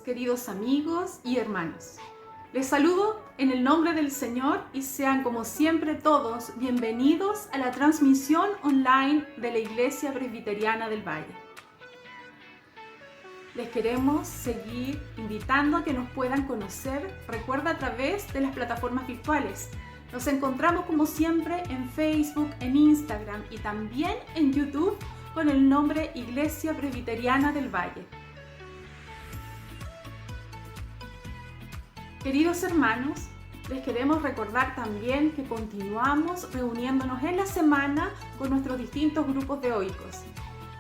queridos amigos y hermanos. Les saludo en el nombre del Señor y sean como siempre todos bienvenidos a la transmisión online de la Iglesia Presbiteriana del Valle. Les queremos seguir invitando a que nos puedan conocer, recuerda, a través de las plataformas virtuales. Nos encontramos como siempre en Facebook, en Instagram y también en YouTube con el nombre Iglesia Presbiteriana del Valle. Queridos hermanos, les queremos recordar también que continuamos reuniéndonos en la semana con nuestros distintos grupos de oicos.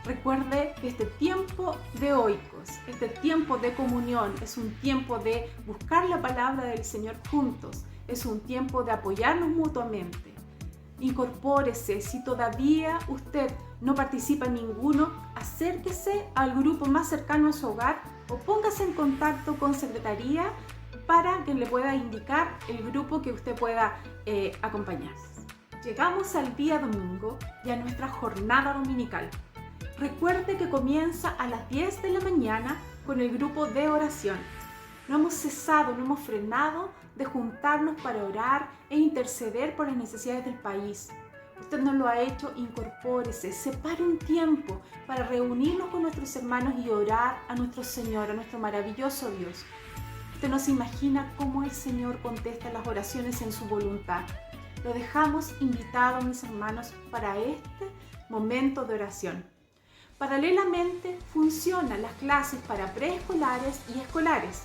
Recuerde que este tiempo de oicos, este tiempo de comunión, es un tiempo de buscar la palabra del Señor juntos, es un tiempo de apoyarnos mutuamente. Incorpórese, si todavía usted no participa en ninguno, acérquese al grupo más cercano a su hogar o póngase en contacto con Secretaría para que le pueda indicar el grupo que usted pueda acompañar. Llegamos al día domingo y a nuestra jornada dominical. Recuerde que comienza a las 10 de la mañana con el grupo de oración. No hemos cesado, no hemos frenado de juntarnos para orar e interceder por las necesidades del país. Usted no lo ha hecho, incorpórese, separe un tiempo para reunirnos con nuestros hermanos y orar a nuestro Señor, a nuestro maravilloso Dios. Usted no se imagina cómo el Señor contesta las oraciones en su voluntad. Lo dejamos invitado, mis hermanos, para este momento de oración. Paralelamente funcionan las clases para preescolares y escolares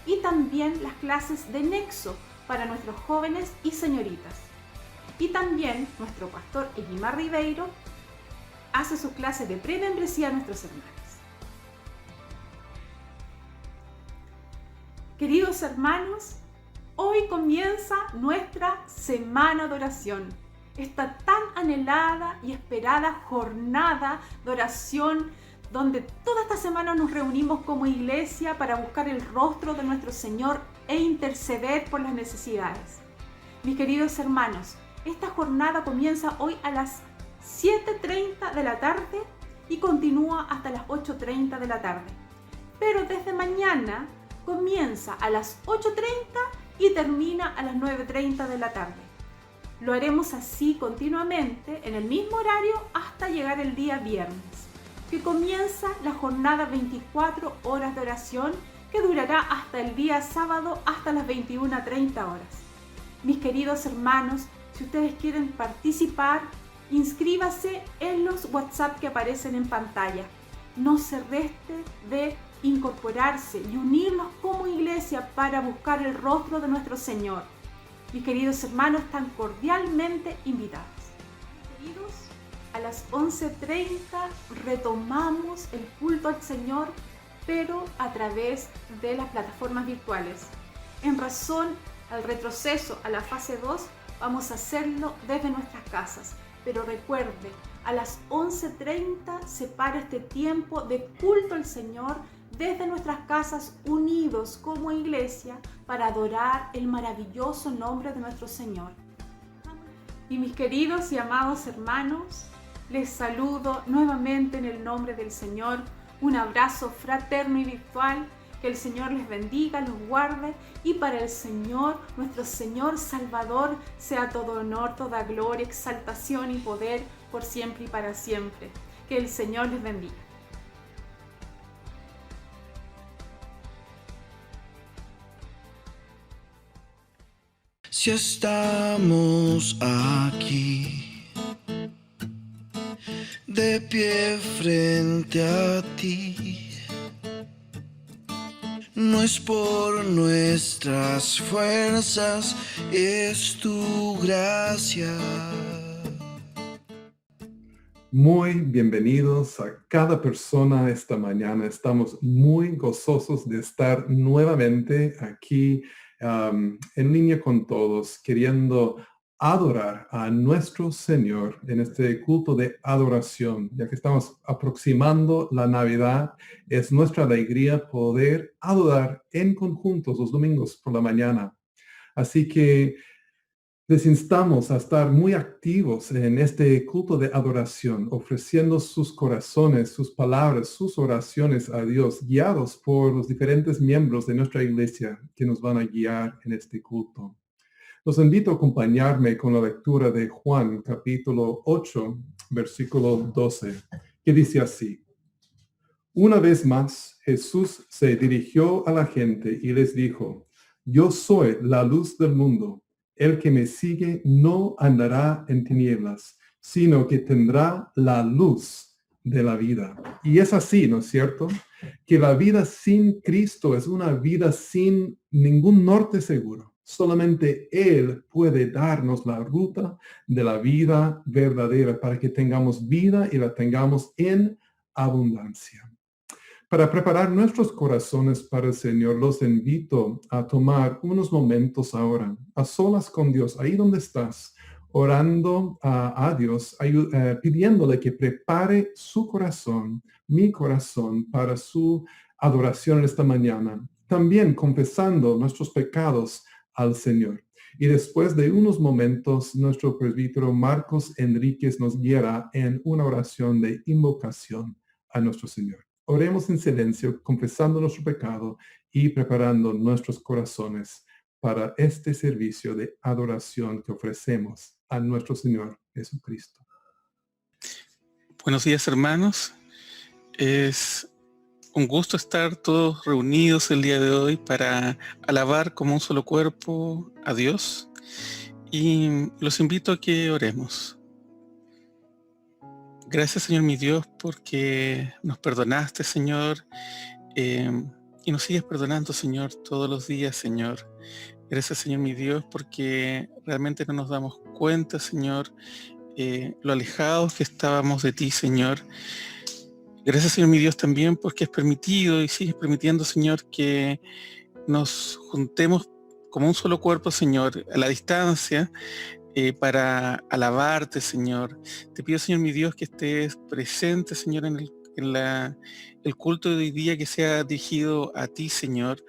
y también las clases de nexo para nuestros jóvenes y señoritas. Y también nuestro pastor Eguimar Ribeiro hace sus clases de premembresía a nuestros hermanos. Queridos hermanos, hoy comienza nuestra semana de oración. Esta tan anhelada y esperada jornada de oración donde toda esta semana nos reunimos como iglesia para buscar el rostro de nuestro Señor e interceder por las necesidades. Mis queridos hermanos, esta jornada comienza hoy a las 7:30 de la tarde y continúa hasta las 8:30 de la tarde. Pero desde mañana comienza a las 8:30 y termina a las 9:30 de la tarde. Lo haremos así continuamente en el mismo horario hasta llegar el día viernes, que comienza la jornada 24 horas de oración que durará hasta el día sábado hasta las 21:30 horas. Mis queridos hermanos, si ustedes quieren participar, inscríbase en los WhatsApp que aparecen en pantalla. No se reste de incorporarse y unirnos como iglesia para buscar el rostro de nuestro Señor. Mis queridos hermanos, están cordialmente invitados. Queridos, a las 11:30 retomamos el culto al Señor, pero a través de las plataformas virtuales. En razón al retroceso a la fase 2, vamos a hacerlo desde nuestras casas. Pero recuerde, a las 11:30 se para este tiempo de culto al Señor desde nuestras casas, unidos como iglesia para adorar el maravilloso nombre de nuestro Señor. Y mis queridos y amados hermanos, les saludo nuevamente en el nombre del Señor. Un abrazo fraterno y virtual. Que el Señor les bendiga, los guarde y para el Señor, nuestro Señor Salvador, sea todo honor, toda gloria, exaltación y poder por siempre y para siempre. Que el Señor les bendiga. Si estamos aquí, de pie frente a ti, no es por nuestras fuerzas, es tu gracia. Muy bienvenidos a cada persona esta mañana. Estamos muy gozosos de estar nuevamente aquí en línea con todos, queriendo adorar a nuestro Señor en este culto de adoración. Ya que estamos aproximando la Navidad, es nuestra alegría poder adorar en conjunto los domingos por la mañana. Así que Les instamos a estar muy activos en este culto de adoración, ofreciendo sus corazones, sus palabras, sus oraciones a Dios, guiados por los diferentes miembros de nuestra iglesia que nos van a guiar en este culto. Los invito a acompañarme con la lectura de Juan, capítulo 8, versículo 12, que dice así: Una vez más, Jesús se dirigió a la gente y les dijo: Yo soy la luz del mundo. El que me sigue no andará en tinieblas, sino que tendrá la luz de la vida. Y es así, ¿no es cierto? Que la vida sin Cristo es una vida sin ningún norte seguro. Solamente Él puede darnos la ruta de la vida verdadera para que tengamos vida y la tengamos en abundancia. Para preparar nuestros corazones para el Señor, los invito a tomar unos momentos ahora, a solas con Dios, ahí donde estás, orando a Dios, pidiéndole que prepare su corazón, mi corazón, para su adoración esta mañana. También confesando nuestros pecados al Señor. Y después de unos momentos, nuestro presbítero Marcos Enríquez nos guiará en una oración de invocación a nuestro Señor. Oremos en silencio, confesando nuestro pecado y preparando nuestros corazones para este servicio de adoración que ofrecemos a nuestro Señor Jesucristo. Buenos días, hermanos. Es un gusto estar todos reunidos el día de hoy para alabar como un solo cuerpo a Dios. Y los invito a que oremos. Gracias, Señor mi Dios, porque nos perdonaste, Señor, y nos sigues perdonando, Señor, todos los días, Señor. Gracias, Señor mi Dios, porque realmente no nos damos cuenta, Señor, lo alejados que estábamos de ti, Señor. Gracias, Señor mi Dios, también porque has permitido y sigues permitiendo, Señor, que nos juntemos como un solo cuerpo, Señor, a la distancia, para alabarte, Señor. Te pido, Señor mi Dios, que estés presente, Señor, en el culto de hoy día, que sea dirigido a ti, Señor.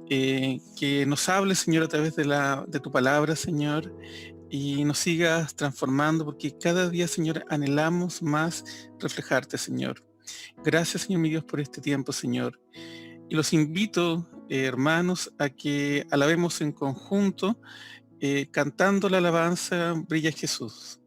Que nos hables, Señor, a través de tu palabra, Señor, y nos sigas transformando, porque cada día, Señor, anhelamos más reflejarte, Señor. Gracias, Señor mi Dios, por este tiempo, Señor. Y los invito, hermanos, a que alabemos en conjunto, cantando la alabanza Brilla Jesús.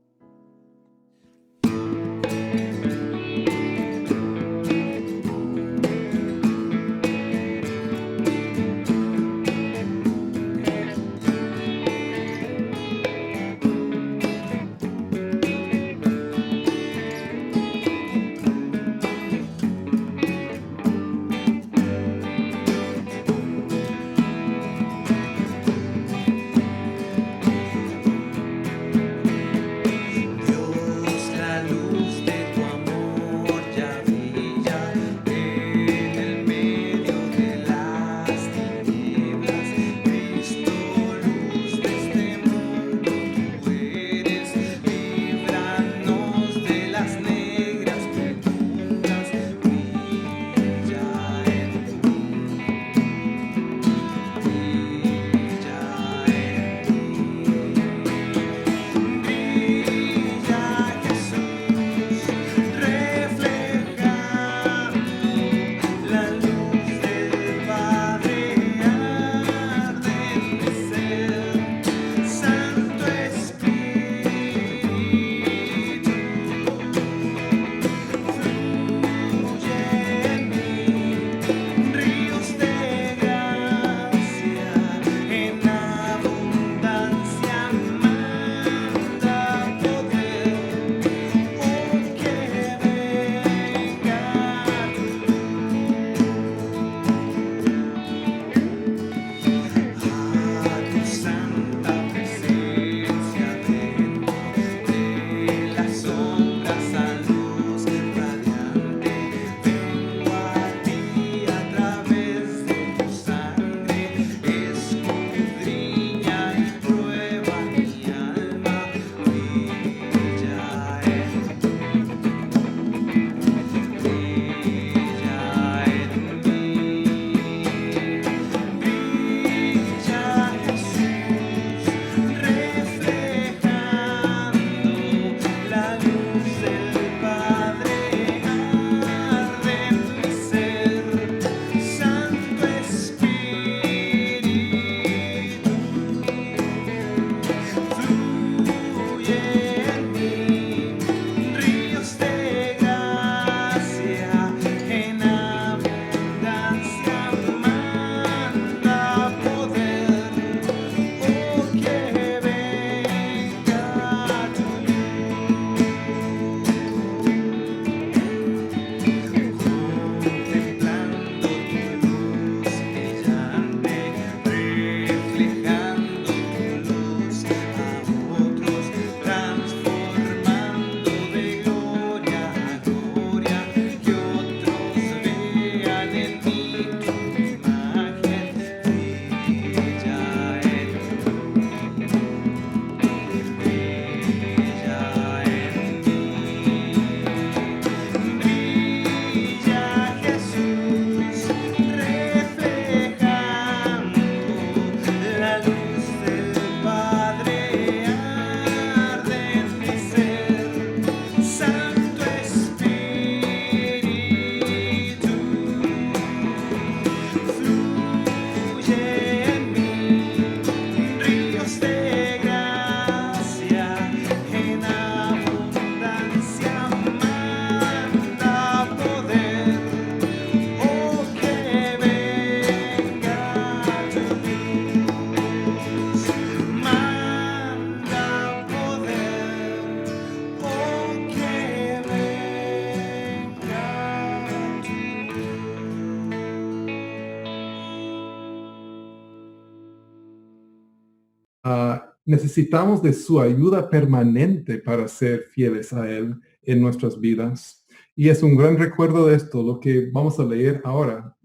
Necesitamos de su ayuda permanente para ser fieles a Él en nuestras vidas. Y es un gran recuerdo de esto, lo que vamos a leer ahora.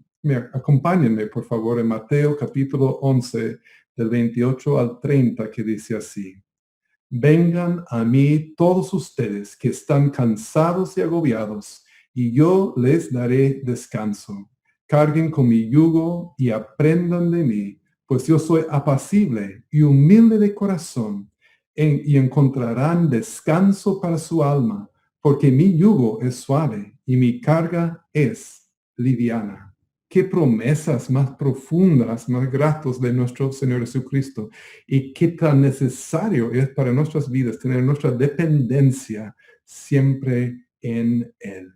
Acompáñenme, por favor, en Mateo capítulo 11, del 28 al 30, que dice así. Vengan a mí todos ustedes que están cansados y agobiados, y yo les daré descanso. Carguen con mi yugo y aprendan de mí, pues yo soy apacible y humilde de corazón, y encontrarán descanso para su alma, porque mi yugo es suave y mi carga es liviana. Qué promesas más profundas, más gratos de nuestro Señor Jesucristo, y qué tan necesario es para nuestras vidas tener nuestra dependencia siempre en Él.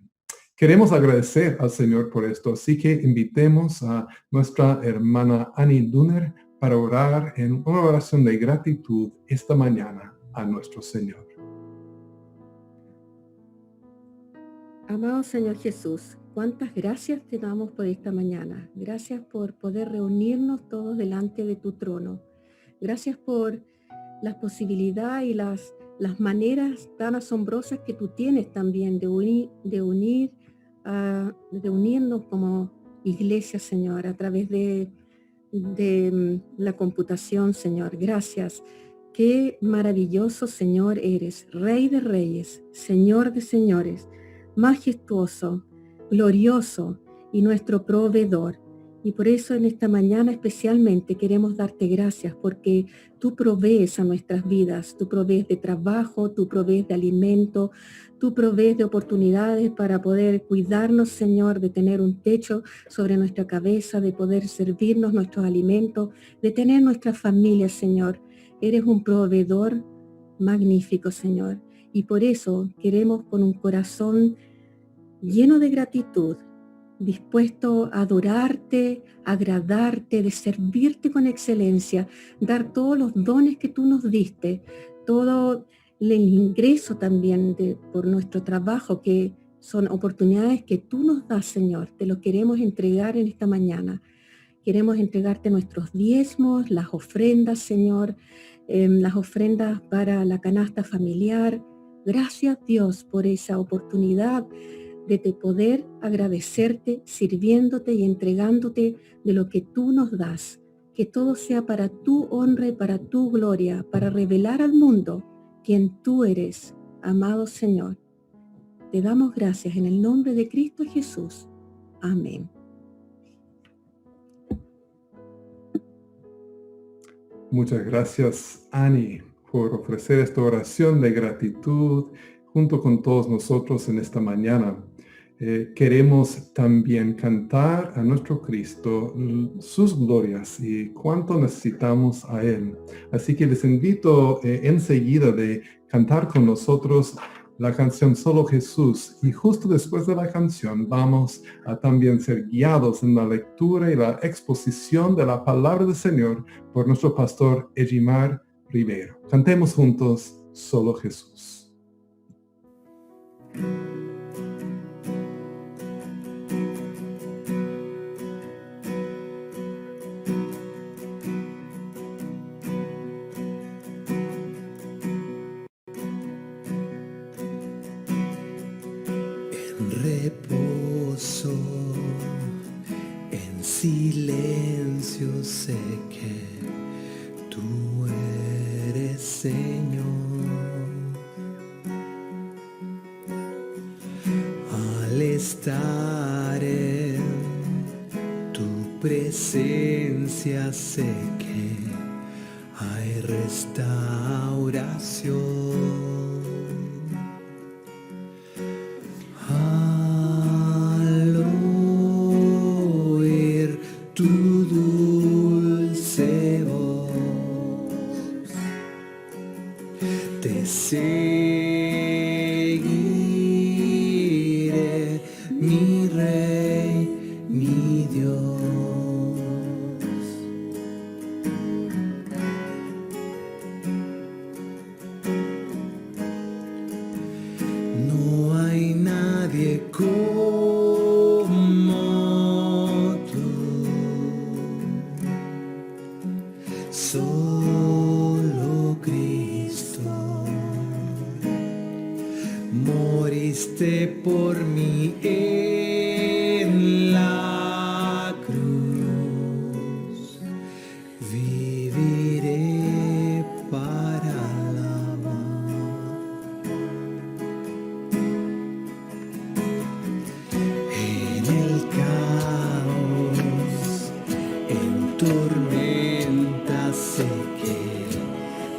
Queremos agradecer al Señor por esto, así que invitemos a nuestra hermana Annie Dunner para orar en una oración de gratitud esta mañana a nuestro Señor. Amado Señor Jesús, cuántas gracias te damos por esta mañana. Gracias por poder reunirnos todos delante de tu trono. Gracias por la posibilidad y las maneras tan asombrosas que tú tienes también de unirnos como iglesia, Señor, a través de la computación, Señor. Gracias. Qué maravilloso, Señor, eres, Rey de reyes, Señor de señores, majestuoso, glorioso y nuestro proveedor. Y por eso en esta mañana especialmente queremos darte gracias porque tú provees a nuestras vidas, tú provees de trabajo, tú provees de alimento, tú provees de oportunidades para poder cuidarnos, Señor, de tener un techo sobre nuestra cabeza, de poder servirnos nuestros alimentos, de tener nuestra familia, Señor. Eres un proveedor magnífico, Señor. Y por eso queremos con un corazón lleno de gratitud, dispuesto a adorarte, a agradarte, de servirte con excelencia, dar todos los dones que tú nos diste, todo el ingreso también por nuestro trabajo, que son oportunidades que tú nos das, Señor. Te lo queremos entregar en esta mañana. Queremos entregarte nuestros diezmos, las ofrendas, Señor, las ofrendas para la canasta familiar. Gracias, Dios, por esa oportunidad de poder agradecerte, sirviéndote y entregándote de lo que tú nos das. Que todo sea para tu honra y para tu gloria, para revelar al mundo quién tú eres, amado Señor. Te damos gracias en el nombre de Cristo Jesús. Amén. Muchas gracias, Annie, por ofrecer esta oración de gratitud junto con todos nosotros en esta mañana. Queremos también cantar a nuestro Cristo sus glorias y cuánto necesitamos a Él. Así que les invito enseguida de cantar con nosotros la canción Solo Jesús, y justo después de la canción vamos a también ser guiados en la lectura y la exposición de la palabra del Señor por nuestro pastor Egimar Rivero. Cantemos juntos Solo Jesús. Reposo, en silencio sé que tú eres Señor. Al estar en tu presencia sé que hay restauración. Seguiré, mi Rey, mi Dios. No hay nadie como tú. Solo moriste por mí en la cruz. Viviré para alabar. En el caos, en tormenta, sé que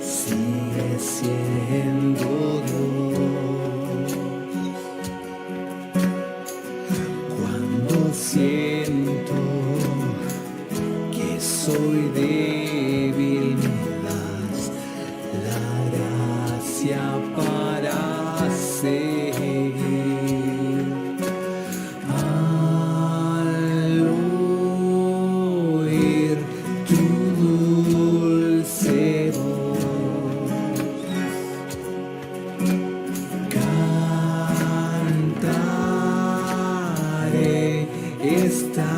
sigue siendo Dios. Cuando siento que soy débil, me das la gracia para seguir. Al oír tu dulce voz, cantaré esta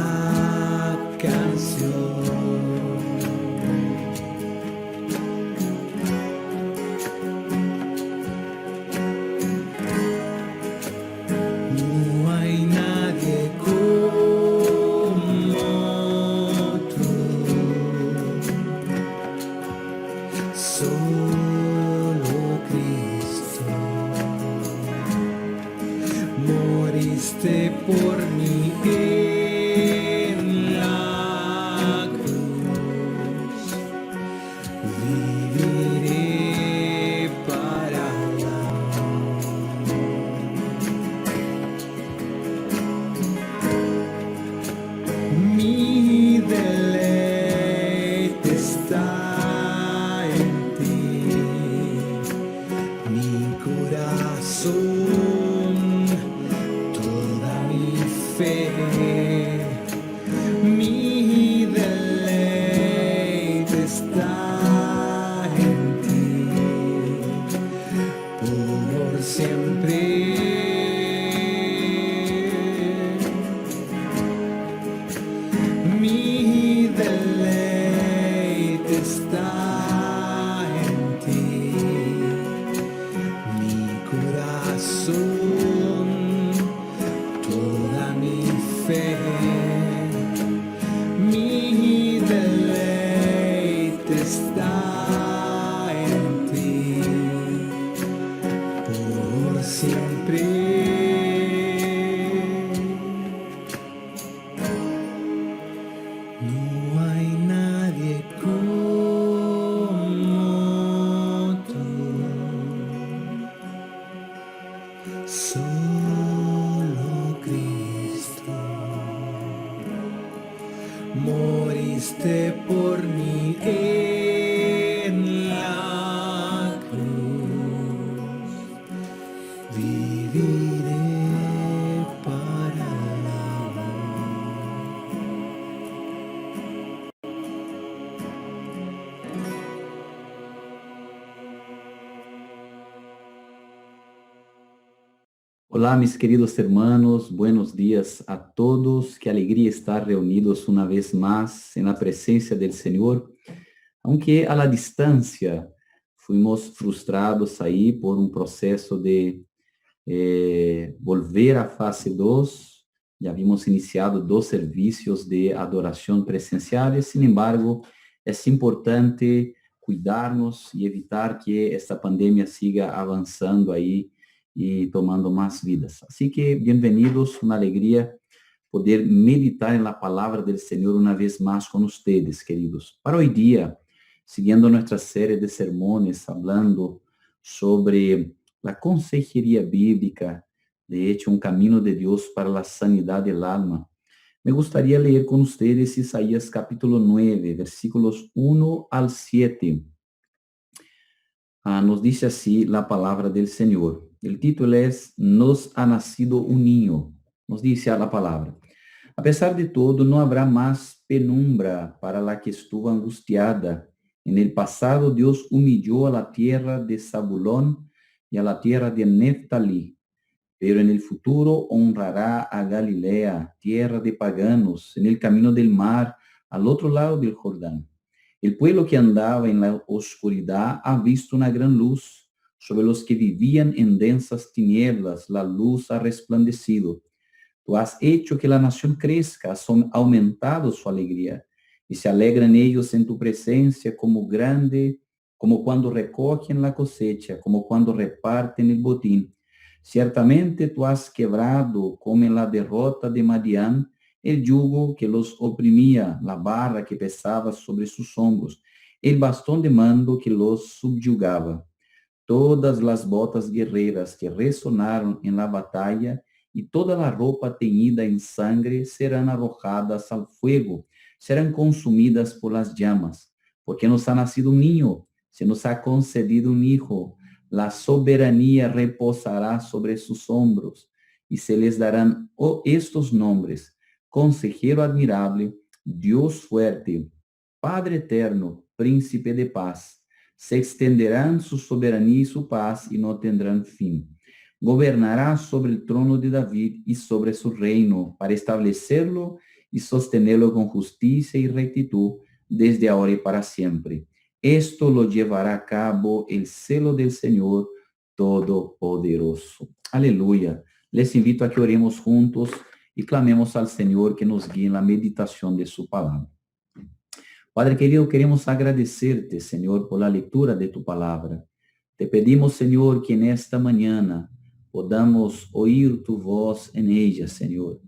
canción. No hay nadie como tú, solo Cristo. Moriste por mí en la cruz. Viviré para mi deleite está en ti, mi corazón, toda mi fe, mi deleite está en ti, por siempre. Mi deleite está en ti, mi corazón, toda mi fe, mi deleite está en ti, por siempre. No hay nadie como tú, solo Cristo. Moriste por mí en la cruz. Viviré para alabar. Olá, mis queridos hermanos, buenos días a todos. Qué alegría estar reunidos una vez más en la presencia del Señor. Aunque a la distancia fuimos frustrados ahí por un proceso de volver a fase 2. Ya habíamos iniciado 2 servicios de adoración presenciales. Sin embargo, es importante cuidarnos y evitar que esta pandemia siga avanzando ahí y tomando más vidas. Así que bienvenidos, una alegría poder meditar en la palabra del Señor una vez más con ustedes, queridos. Para hoy día, siguiendo nuestra serie de sermones, hablando sobre la consejería bíblica, de hecho, un camino de Dios para la sanidad del alma, me gustaría leer con ustedes Isaías capítulo 9, versículos 1 al 7. Nos dice así la palabra del Señor. El título es Nos ha nacido un niño. Nos dice a la palabra. A pesar de todo, no habrá más penumbra para la que estuvo angustiada. En el pasado, Dios humilló a la tierra de Zabulón y a la tierra de Neftalí. Pero en el futuro honrará a Galilea, tierra de paganos, en el camino del mar, al otro lado del Jordán. El pueblo que andaba en la oscuridad ha visto una gran luz. Sobre los que vivían en densas tinieblas, la luz ha resplandecido. Tú has hecho que la nación crezca, has aumentado su alegría, y se alegran ellos en tu presencia como grande, como cuando recogen la cosecha, como cuando reparten el botín. Ciertamente tú has quebrado, como en la derrota de Madián, el yugo que los oprimía, la barra que pesaba sobre sus hombros, el bastón de mando que los subyugaba. Todas las botas guerreras que resonaron en la batalla y toda la ropa teñida en sangre serán arrojadas al fuego, serán consumidas por las llamas, porque nos ha nacido un niño, se nos ha concedido un hijo, la soberanía reposará sobre sus hombros y se les darán estos nombres: Consejero admirable, Dios fuerte, Padre eterno, Príncipe de paz. Se extenderán su soberanía y su paz y no tendrán fin. Gobernará sobre el trono de David y sobre su reino, para establecerlo y sostenerlo con justicia y rectitud desde ahora y para siempre. Esto lo llevará a cabo el celo del Señor Todopoderoso. Aleluya. Les invito a que oremos juntos y clamemos al Señor que nos guíe en la meditación de su palabra. Padre querido, queremos agradecerte, Señor, por la lectura de tu palabra. Te pedimos, Señor, que en esta mañana podamos oír tu voz en ella, Señor.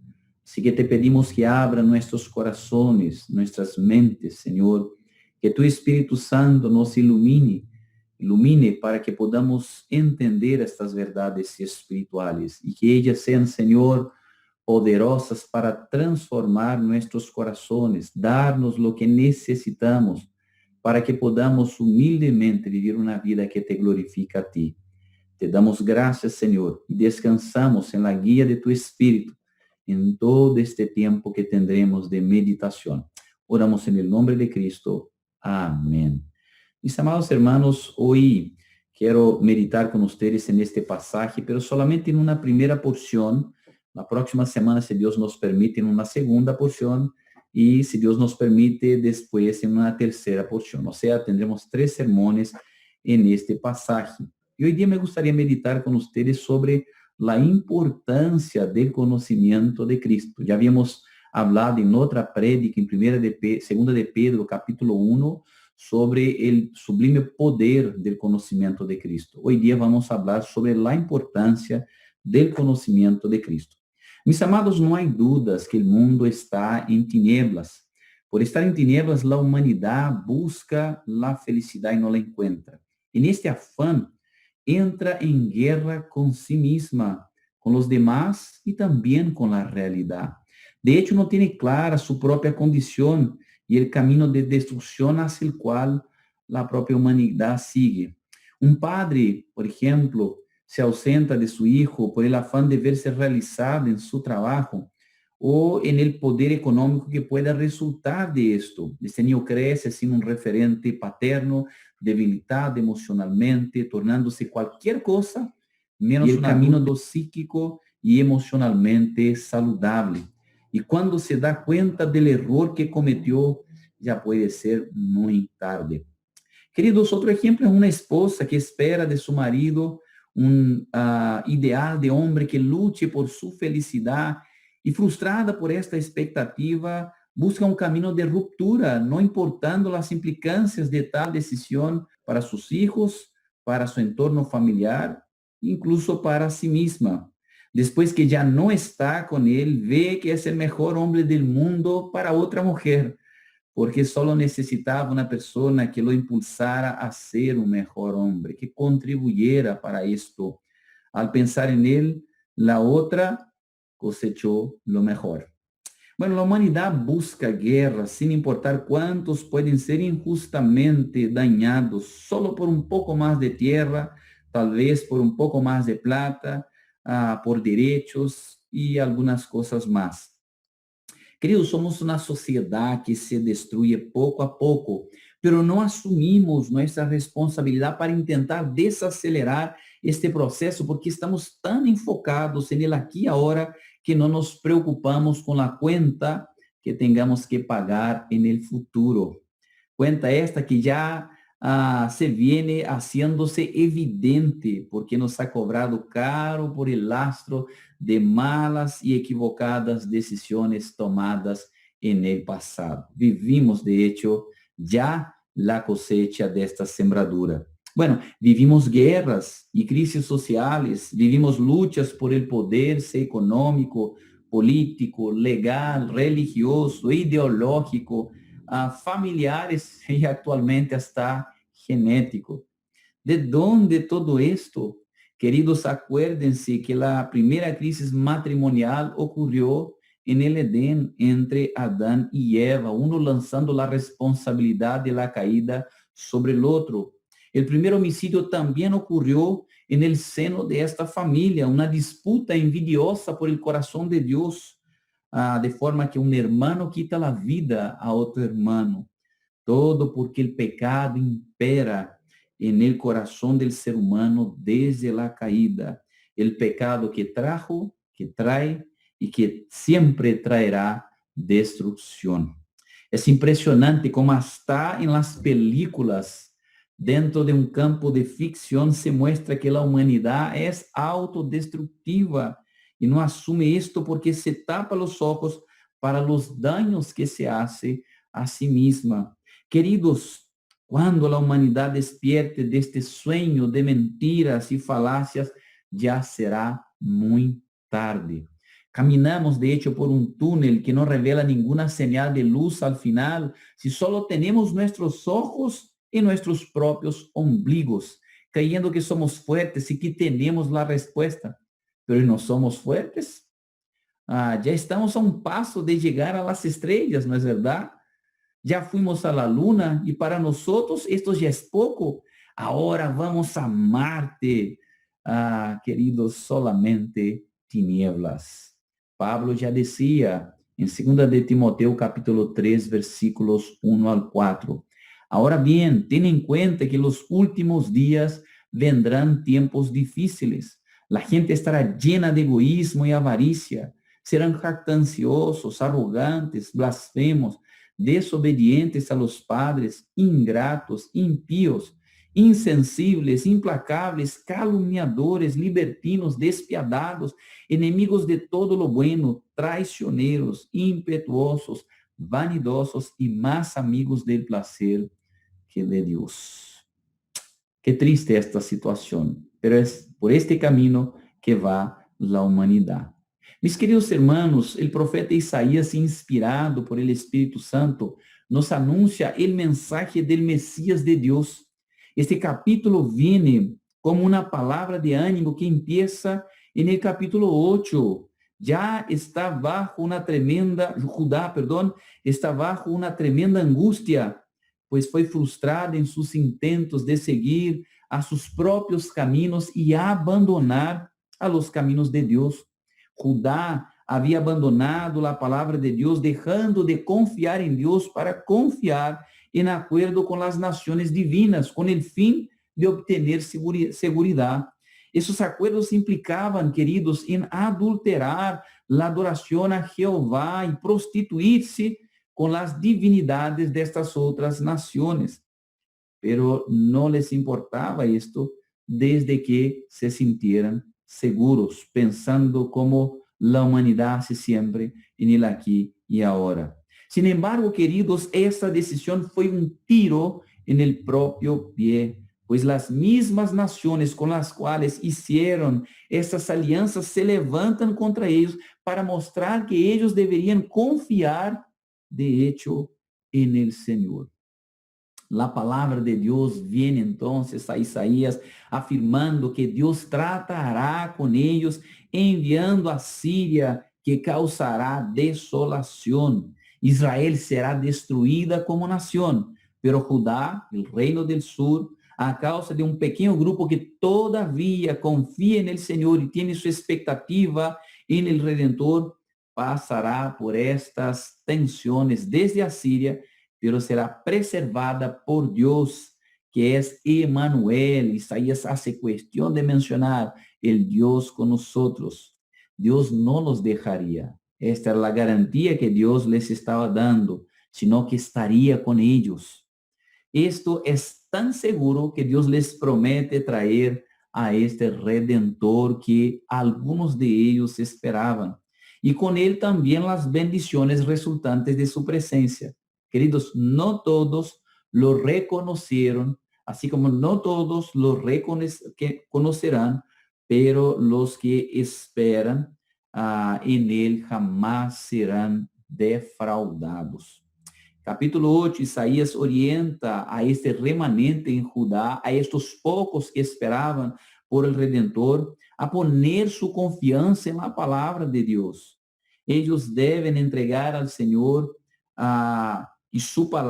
Así que te pedimos que abra nuestros corazones, nuestras mentes, Señor, que tu Espíritu Santo nos ilumine para que podamos entender estas verdades espirituales y que ellas sean, Señor, poderosas para transformar nuestros corazones, darnos lo que necesitamos para que podamos humildemente vivir una vida que te glorifica a ti. Te damos gracias, Señor, y descansamos en la guía de tu Espíritu en todo este tiempo que tendremos de meditación. Oramos en el nombre de Cristo. Amén. Mis amados hermanos, hoy quiero meditar con ustedes en este pasaje, pero solamente en una primera porción. La próxima semana, si Dios nos permite, en una segunda porción, y si Dios nos permite, después en una tercera porción. O sea, tendremos 3 sermones en este pasaje. Y hoy día me gustaría meditar con ustedes sobre la importancia del conocimiento de Cristo. Ya habíamos hablado en otra prédica, en segunda de Pedro, capítulo 1, sobre el sublime poder del conocimiento de Cristo. Hoy día vamos a hablar sobre la importancia del conocimiento de Cristo. Mis amados, no hay dudas que el mundo está en tinieblas. Por estar en tinieblas, la humanidad busca la felicidad y no la encuentra. En este afán, entra en guerra con sí misma, con los demás y también con la realidad. De hecho, no tiene clara su propia condición y el camino de destrucción hacia el cual la propia humanidad sigue. Un padre, por ejemplo, se ausenta de su hijo por el afán de verse realizado en su trabajo o en el poder económico que pueda resultar de esto. Este niño crece sin un referente paterno, debilitado emocionalmente, tornándose cualquier cosa menos un camino psíquico y emocionalmente saludable. Y cuando se da cuenta del error que cometió, ya puede ser muy tarde. Queridos, otro ejemplo es una esposa que espera de su marido un ideal de hombre que luche por su felicidad y frustrada por esta expectativa, busca un camino de ruptura, no importando las implicancias de tal decisión para sus hijos, para su entorno familiar, incluso para sí misma. Después que ya no está con él, ve que es el mejor hombre del mundo para otra mujer, porque solo necesitaba una persona que lo impulsara a ser un mejor hombre, que contribuyera para esto. Al pensar en él, la otra cosechó lo mejor. Bueno, la humanidad busca guerra sin importar cuántos pueden ser injustamente dañados solo por un poco más de tierra, tal vez por un poco más de plata, por derechos y algunas cosas más. Queridos, somos una sociedad que se destruye poco a poco, pero no asumimos nuestra responsabilidad para intentar desacelerar este proceso porque estamos tan enfocados en el aquí y ahora que no nos preocupamos con la cuenta que tengamos que pagar en el futuro. Cuenta esta que ya se viene haciéndose evidente porque nos ha cobrado caro por el lastro de malas y equivocadas decisiones tomadas en el pasado. Vivimos, de hecho, ya la cosecha de esta sembradura. Bueno, vivimos guerras y crisis sociales, vivimos luchas por el poder, sea económico, político, legal, religioso, ideológico, familiares y actualmente hasta genético. ¿De dónde todo esto? Queridos, acuérdense que la primera crisis matrimonial ocurrió en el Edén entre Adán y Eva, uno lanzando la responsabilidad de la caída sobre el otro. El primer homicidio también ocurrió en el seno de esta familia, una disputa envidiosa por el corazón de Dios, de forma que un hermano quita la vida a otro hermano. Todo porque el pecado impera en el corazón del ser humano desde la caída. El pecado que trajo, que trae y que siempre traerá destrucción. Es impresionante cómo hasta en las películas, dentro de un campo de ficción, se muestra que la humanidad es autodestructiva y no asume esto porque se tapa los ojos para los daños que se hace a sí misma. Queridos, cuando la humanidad despierte de este sueño de mentiras y falacias, ya será muy tarde. Caminamos, de hecho, por un túnel que no revela ninguna señal de luz al final, si solo tenemos nuestros ojos en nuestros propios ombligos, creyendo que somos fuertes y que tenemos la respuesta. Pero no somos fuertes. Ya estamos a un paso de llegar a las estrellas, ¿no es verdad? Ya fuimos a la luna y para nosotros esto ya es poco. Ahora vamos a Marte. Queridos, solamente tinieblas. Pablo ya decía en 2 de Timoteo capítulo 3, versículos 1 al 4. Ahora bien, ten en cuenta que los últimos días vendrán tiempos difíciles. La gente estará llena de egoísmo y avaricia. Serán jactanciosos, arrogantes, blasfemos, desobedientes a los padres, ingratos, impíos, insensibles, implacables, calumniadores, libertinos, despiadados, enemigos de todo lo bueno, traicioneros, impetuosos, vanidosos y más amigos del placer que de Dios. Qué triste esta situación, pero es por este camino que va la humanidad. Mis queridos hermanos, el profeta Isaías, inspirado por el Espíritu Santo, nos anuncia el mensaje del Mesías de Dios. Este capítulo viene como una palabra de ánimo que empieza en el capítulo 8. Ya está bajo una tremenda, está bajo una tremenda angustia, pues fue frustrada en sus intentos de seguir a sus propios caminos y abandonar a los caminos de Dios. Judá había abandonado la palabra de Dios, dejando de confiar en Dios para confiar en acuerdo con las naciones divinas, con el fin de obtener seguridad. Esos acuerdos implicaban, queridos, en adulterar la adoración a Jehová y prostituirse con las divinidades de estas otras naciones. Pero no les importaba esto desde que se sintieran seguros, pensando como la humanidad hace siempre en el aquí y ahora. Sin embargo, queridos, esta decisión fue un tiro en el propio pie, pues las mismas naciones con las cuales hicieron estas alianzas se levantan contra ellos para mostrar que ellos deberían confiar, de hecho, en el Señor. La palabra de Dios viene entonces a Isaías afirmando que Dios tratará con ellos enviando a Siria que causará desolación. Israel será destruida como nación, pero Judá, el reino del sur, a causa de un pequeño grupo que todavía confía en el Señor y tiene su expectativa en el Redentor, pasará por estas tensiones desde Asiria, pero será preservada por Dios, que es Emmanuel. Isaías hace cuestión de mencionar el Dios con nosotros. Dios no los dejaría. Esta era la garantía que Dios les estaba dando, sino que estaría con ellos. Esto es tan seguro que Dios les promete traer a este Redentor que algunos de ellos esperaban. Y con él también las bendiciones resultantes de su presencia. Queridos, no todos lo reconocieron, así como no todos lo conocerán, pero los que esperan en él jamás serán defraudados. Capítulo 8, Isaías orienta a este remanente en Judá, a estos pocos que esperaban por el Redentor, a poner su confianza en la palabra de Dios. Ellos deben entregar al Señor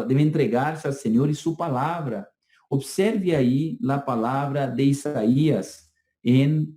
deben entregarse al Señor y su palabra. Observe ahí la palabra de Isaías en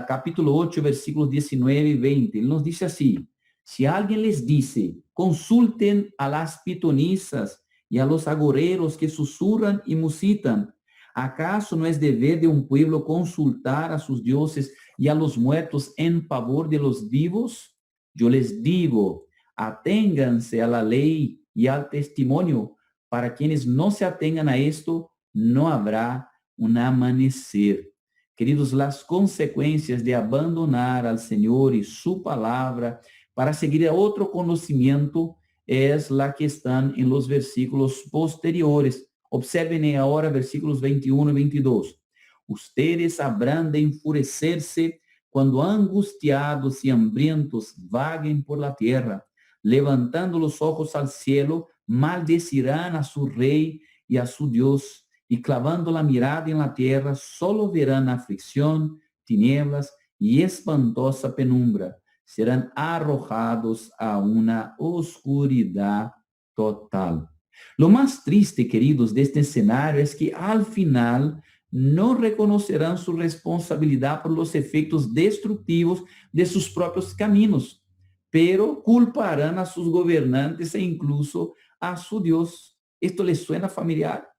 capítulo 8, versículos 19 y 20. Él nos dice así: si alguien les dice, consulten a las pitonisas y a los agoreros que susurran y musitan, ¿acaso no es deber de un pueblo consultar a sus dioses y a los muertos en favor de los vivos? Yo les digo, aténganse a la ley y al testimonio. Para quienes no se atengan a esto, no habrá un amanecer. Queridos, las consecuencias de abandonar al Señor y su palabra para seguir a otro conocimiento es la que están en los versículos posteriores. Observen ahora versículos 21 y 22. Ustedes habrán de enfurecerse cuando angustiados y hambrientos vaguen por la tierra, levantando los ojos al cielo, maldecirán a su rey y a su Dios, y clavando la mirada en la tierra, solo verán aflicción, tinieblas y espantosa penumbra. Serán arrojados a una oscuridad total. Lo más triste, queridos, de este escenario es que al final no reconocerán su responsabilidad por los efectos destructivos de sus propios caminos, pero culparán a sus gobernantes e incluso a su Dios. ¿Esto les suena familiar?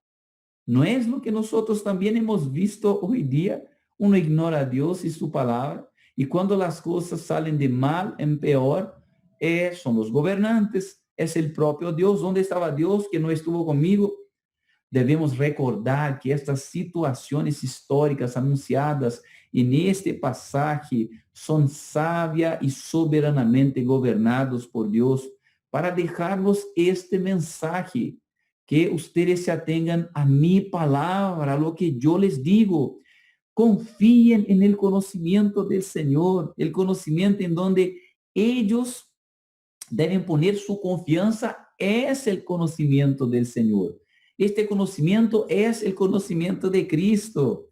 ¿No es lo que nosotros también hemos visto hoy día? Uno ignora a Dios y su palabra, y cuando las cosas salen de mal en peor, son los gobernantes, es el propio Dios. ¿Dónde estaba Dios que no estuvo conmigo? Debemos recordar que estas situaciones históricas anunciadas en este pasaje son sabia y soberanamente gobernados por Dios para dejarnos este mensaje, que ustedes se atengan a mi palabra, a lo que yo les digo. Confíen en el conocimiento del Señor, el conocimiento en donde ellos deben poner su confianza es el conocimiento del Señor. Este conocimiento es el conocimiento de Cristo,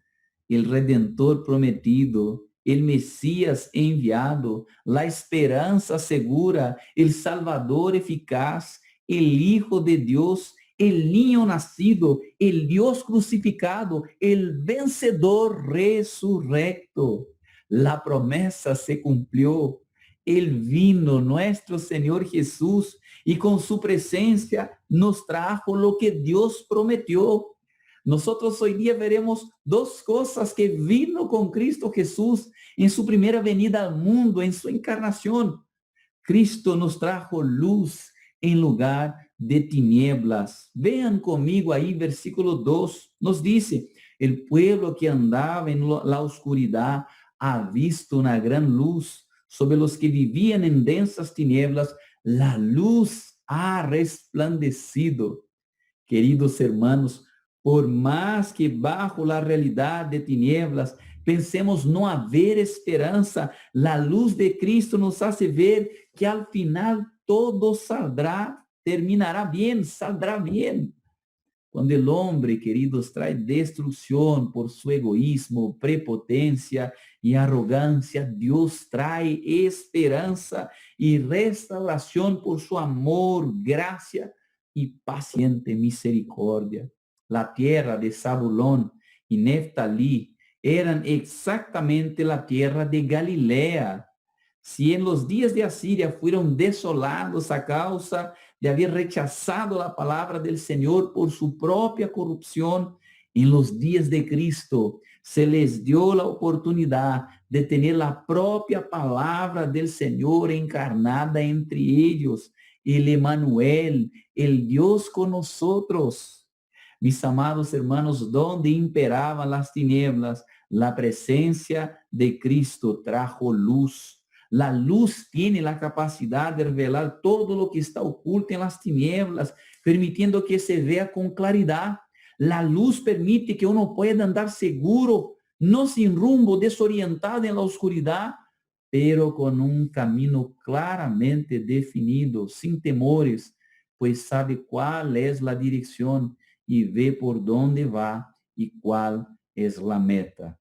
el Redentor prometido, el Mesías enviado, la esperanza segura, el Salvador eficaz, el Hijo de Dios, el niño nacido, el Dios crucificado, el vencedor resurrecto. La promesa se cumplió. Él vino, nuestro Señor Jesús, y con su presencia nos trajo lo que Dios prometió. Nosotros hoy día veremos dos cosas que vino con Cristo Jesús en su primera venida al mundo, en su encarnación. Cristo nos trajo luz en lugar de tinieblas. Vean conmigo ahí, versículo 2, nos dice: el pueblo que andaba en la oscuridad ha visto una gran luz. Sobre los que vivían en densas tinieblas, la luz ha resplandecido. Queridos hermanos, por más que bajo la realidad de tinieblas pensemos no haber esperanza, la luz de Cristo nos hace ver que al final todo terminará bien, saldrá bien. Cuando el hombre, queridos, trae destrucción por su egoísmo, prepotencia y arrogancia, Dios trae esperanza y restauración por su amor, gracia y paciente misericordia. La tierra de Zabulón y Neftalí eran exactamente la tierra de Galilea. Si en los días de Asiria fueron desolados a causa de haber rechazado la palabra del Señor por su propia corrupción, en los días de Cristo se les dio la oportunidad de tener la propia palabra del Señor encarnada entre ellos, el Emmanuel, el Dios con nosotros. Mis amados hermanos, donde imperaban las tinieblas, la presencia de Cristo trajo luz. La luz tiene la capacidad de revelar todo lo que está oculto en las tinieblas, permitiendo que se vea con claridad. La luz permite que uno pueda andar seguro, no sin rumbo, desorientado en la oscuridad, pero con un camino claramente definido, sin temores, pues sabe cuál es la dirección y ve por dónde va y cuál es la meta.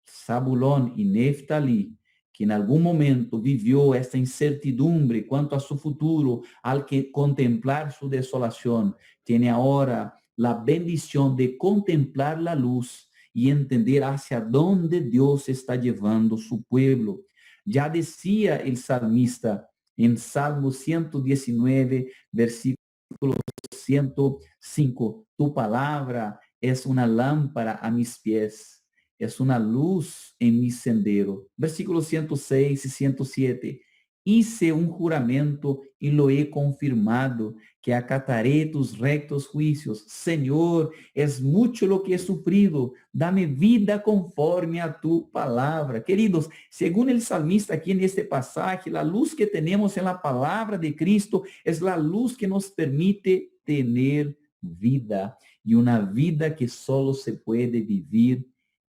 Zabulón y Neftalí, que en algún momento vivió esta incertidumbre cuanto a su futuro, al que contemplar su desolación, tiene ahora la bendición de contemplar la luz y entender hacia dónde Dios está llevando su pueblo. Ya decía el salmista en Salmo 119, versículo 105, tu palabra es una lámpara a mis pies, es una luz en mi sendero. Versículos 106 y 107. Hice un juramento y lo he confirmado, que acataré tus rectos juicios. Señor, es mucho lo que he sufrido. Dame vida conforme a tu palabra. Queridos, según el salmista aquí en este pasaje, la luz que tenemos en la palabra de Cristo es la luz que nos permite tener vida, y una vida que solo se puede vivir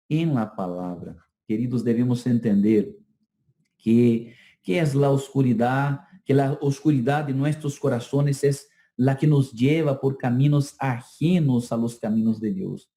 en la palabra. Queridos, debemos entender que es la oscuridad, que la oscuridad de nuestros corazones es la que nos lleva por caminos ajenos a los caminos de Dios.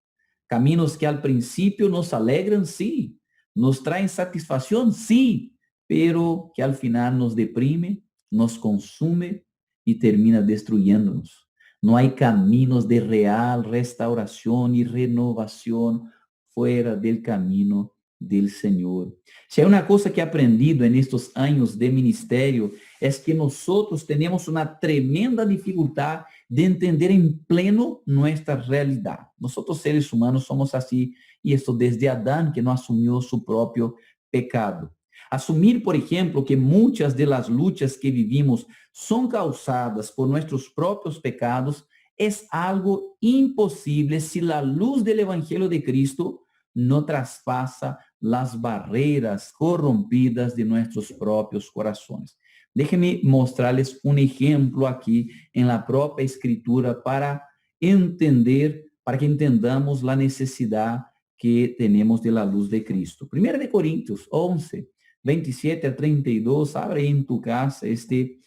Caminos que al principio nos alegran, sí, nos traen satisfacción, sí, pero que al final nos deprime, nos consume y termina destruyéndonos. No hay caminos de real restauración y renovación fuera del camino del Señor. Si hay una cosa que he aprendido en estos años de ministerio, es que nosotros tenemos una tremenda dificultad de entender en pleno nuestra realidad. Nosotros seres humanos somos así, y esto desde Adán, que no asumió su propio pecado. Asumir, por ejemplo, que muchas de las luchas que vivimos son causadas por nuestros propios pecados es algo imposible si la luz del Evangelio de Cristo no traspasa las barreras corrompidas de nuestros propios corazones. Déjenme mostrarles un ejemplo aquí en la propia Escritura para entender, para que entendamos la necesidad que tenemos de la luz de Cristo. 1 de Corintios 11, 27 a 32, abre en tu casa este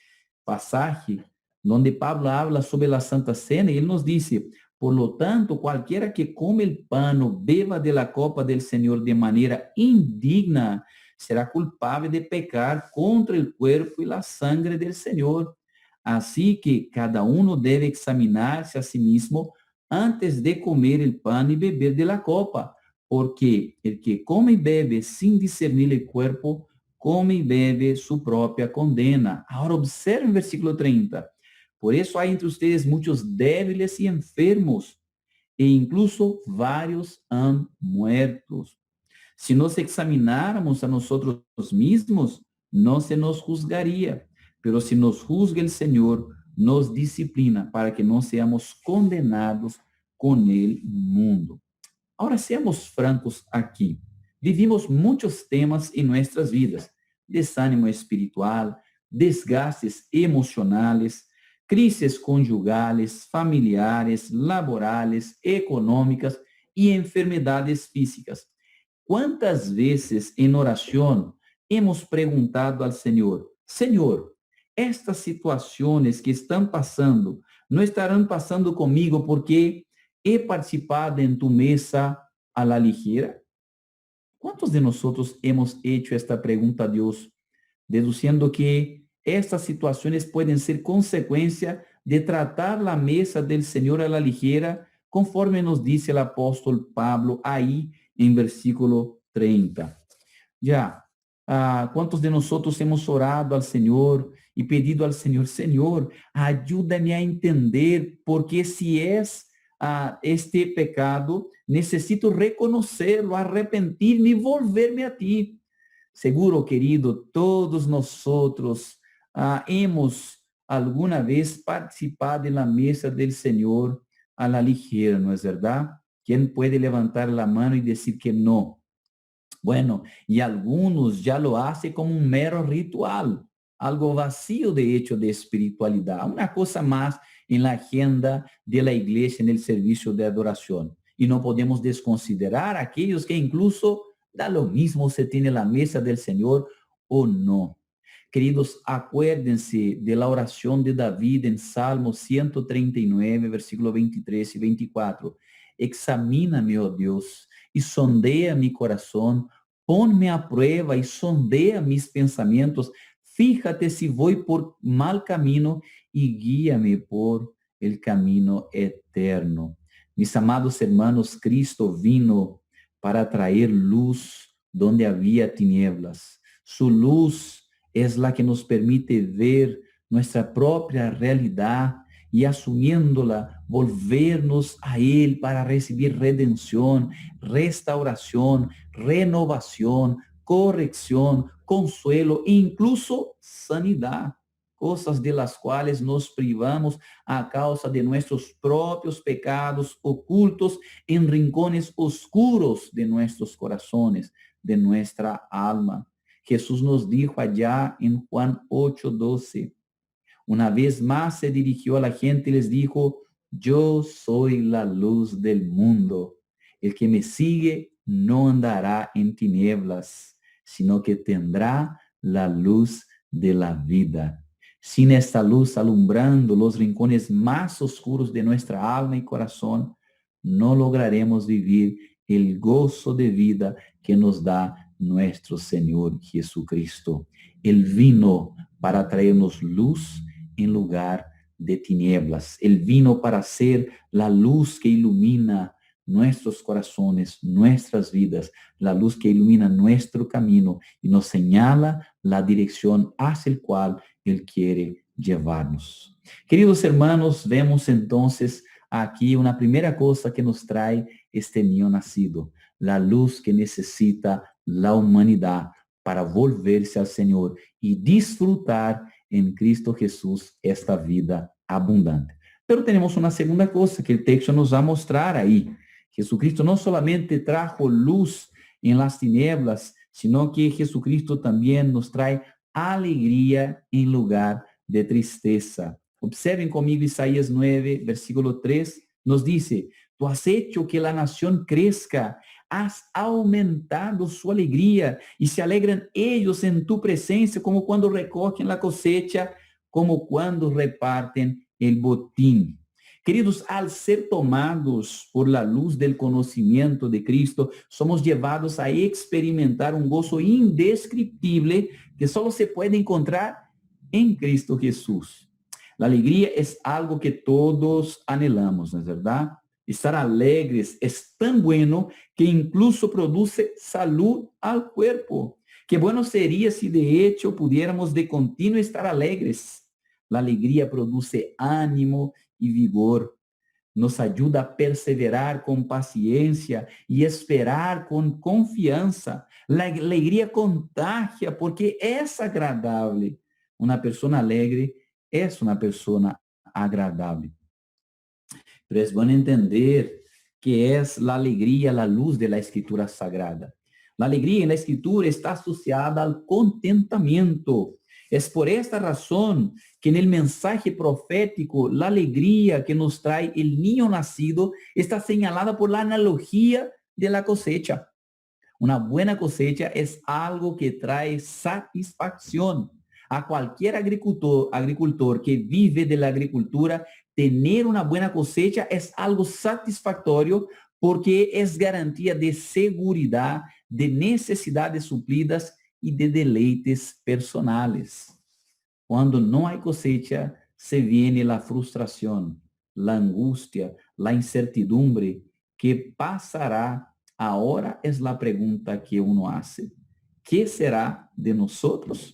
pasaje donde Pablo habla sobre la Santa Cena y él nos dice: por lo tanto, cualquiera que come el pan o beba de la copa del Señor de manera indigna será culpable de pecar contra el cuerpo y la sangre del Señor. Así que cada uno debe examinarse a sí mismo antes de comer el pan y beber de la copa, porque el que come y bebe sin discernir el cuerpo, come y bebe su propia condena. Ahora observen el versículo 30. Por eso hay entre ustedes muchos débiles y enfermos, e incluso varios han muerto. Si nos examináramos a nosotros mismos, no se nos juzgaría, pero si nos juzga el Señor, nos disciplina para que no seamos condenados con el mundo. Ahora seamos francos aquí. Vivimos muchos temas en nuestras vidas: desánimo espiritual, desgastes emocionales, crisis conjugales, familiares, laborales, económicas y enfermedades físicas. ¿Cuántas veces en oración hemos preguntado al Señor: Señor, estas situaciones que están pasando, no estarán pasando conmigo porque he participado en tu mesa a la ligera? ¿Cuántos de nosotros hemos hecho esta pregunta a Dios, deduciendo que estas situaciones pueden ser consecuencia de tratar la mesa del Señor a la ligera, conforme nos dice el apóstol Pablo ahí en versículo 30? Ya, ¿cuántos de nosotros hemos orado al Señor y pedido al Señor: Señor, ayúdame a entender, porque si es este pecado, necesito reconocerlo, arrepentirme y volverme a ti? Seguro, querido, todos nosotros hemos alguna vez participado en la mesa del Señor a la ligera, ¿no es verdad? ¿Quién puede levantar la mano y decir que no? Bueno, y algunos ya lo hacen como un mero ritual, algo vacío de hecho de espiritualidad, una cosa más en la agenda de la iglesia en el servicio de adoración. Y no podemos desconsiderar a aquellos que incluso da lo mismo se tiene la mesa del Señor o no. Queridos, acuérdense de la oración de David en Salmo 139, versículo 23 y 24. Examíname, oh Dios, y sondea mi corazón, ponme a prueba y sondea mis pensamientos. Fíjate si voy por mal camino y guíame por el camino eterno. Mis amados hermanos, Cristo vino para traer luz donde había tinieblas. Su luz es la que nos permite ver nuestra propia realidad y asumiéndola, volvernos a Él para recibir redención, restauración, renovación, corrección, consuelo e incluso sanidad. Cosas de las cuales nos privamos a causa de nuestros propios pecados ocultos en rincones oscuros de nuestros corazones, de nuestra alma. Jesús nos dijo allá en Juan 8:12. Una vez más se dirigió a la gente y les dijo, yo soy la luz del mundo. El que me sigue no andará en tinieblas, sino que tendrá la luz de la vida. Sin esta luz alumbrando los rincones más oscuros de nuestra alma y corazón, no lograremos vivir el gozo de vida que nos da nuestro Señor Jesucristo. Él vino para traernos luz en lugar de tinieblas. Él vino para ser la luz que ilumina nuestros corazones, nuestras vidas, la luz que ilumina nuestro camino y nos señala la dirección hacia el cual Él quiere llevarnos. Queridos hermanos, vemos entonces aquí una primera cosa que nos trae este niño nacido, la luz que necesita la humanidad para volverse al Señor y disfrutar en Cristo Jesús esta vida abundante. Pero tenemos una segunda cosa que el texto nos va a mostrar ahí. Jesucristo no solamente trajo luz en las tinieblas, sino que Jesucristo también nos trae alegría en lugar de tristeza. Observen conmigo Isaías 9, versículo 3, nos dice, tú has hecho que la nación crezca, has aumentado su alegría y se alegran ellos en tu presencia como cuando recogen la cosecha, como cuando reparten el botín. Queridos, al ser tomados por la luz del conocimiento de Cristo, somos llevados a experimentar un gozo indescriptible que solo se puede encontrar en Cristo Jesús. La alegría es algo que todos anhelamos, ¿no es verdad? Estar alegres es tan bueno que incluso produce salud al cuerpo. Qué bueno sería si de hecho pudiéramos de continuo estar alegres. La alegría produce ánimo y vigor. Nos ayuda a perseverar con paciencia y esperar con confianza. La alegría contagia porque es agradable. Una persona alegre es una persona agradable. Pero es bueno entender que es la alegría, la luz de la Escritura Sagrada. La alegría en la Escritura está asociada al contentamiento. Es por esta razón que en el mensaje profético, la alegría que nos trae el niño nacido está señalada por la analogía de la cosecha. Una buena cosecha es algo que trae satisfacción. A cualquier agricultor que vive de la agricultura, tener una buena cosecha es algo satisfactorio porque es garantía de seguridad, de necesidades suplidas y de deleites personales. Cuando no hay cosecha, se viene la frustración, la angustia, la incertidumbre. ¿Qué pasará? Ahora es la pregunta que uno hace. ¿Qué será de nosotros?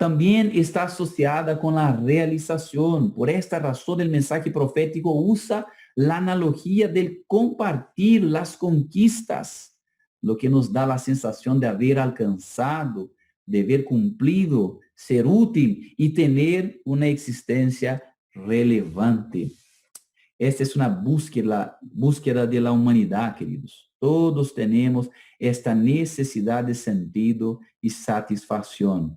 También está asociada con la realización. Por esta razón, el mensaje profético usa la analogía del compartir las conquistas, lo que nos da la sensación de haber alcanzado, de haber cumplido, ser útil y tener una existencia relevante. Esta es una búsqueda de la humanidad, queridos. Todos tenemos esta necesidad de sentido y satisfacción.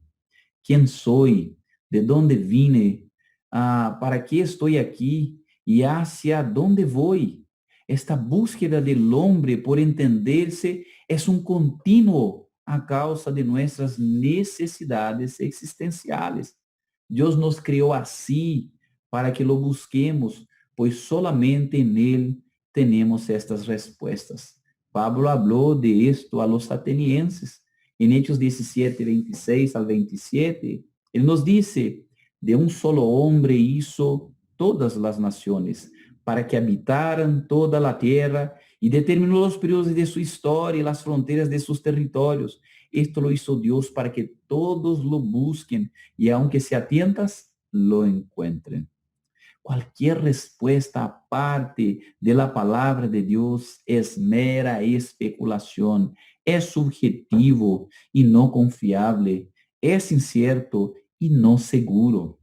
¿Quién soy? ¿De dónde vine? ¿Para qué estoy aquí? ¿Y hacia dónde voy? Esta búsqueda del hombre por entenderse es un continuo a causa de nuestras necesidades existenciales. Dios nos creó así para que lo busquemos, pues solamente en Él tenemos estas respuestas. Pablo habló de esto a los atenienses. En Hechos 17, 26 al 27, Él nos dice, de un solo hombre hizo todas las naciones, para que habitaran toda la tierra, y determinó los periodos de su historia y las fronteras de sus territorios. Esto lo hizo Dios para que todos lo busquen, y aunque se atientas, lo encuentren. Cualquier respuesta aparte de la palabra de Dios es mera especulación, es subjetivo y no confiable, es incierto y no seguro.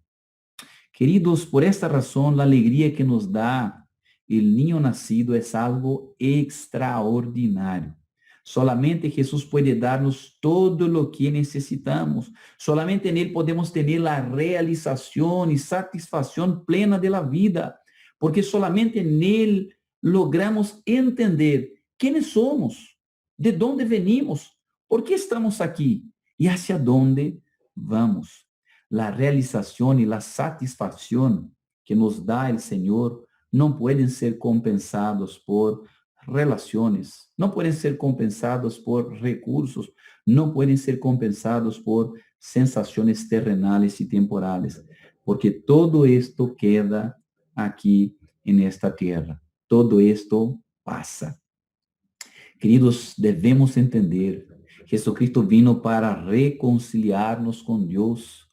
Queridos, por esta razón, la alegría que nos da el niño nacido es algo extraordinario. Solamente Jesús puede darnos todo lo que necesitamos. Solamente en Él podemos tener la realización y satisfacción plena de la vida. Porque solamente en Él logramos entender quiénes somos, de dónde venimos, por qué estamos aquí y hacia dónde vamos. La realización y la satisfacción que nos da el Señor no pueden ser compensados por relaciones, no pueden ser compensados por recursos, no pueden ser compensados por sensaciones terrenales y temporales, porque todo esto queda aquí en esta tierra. Todo esto pasa. Queridos, debemos entender, Jesucristo vino para reconciliarnos con Dios,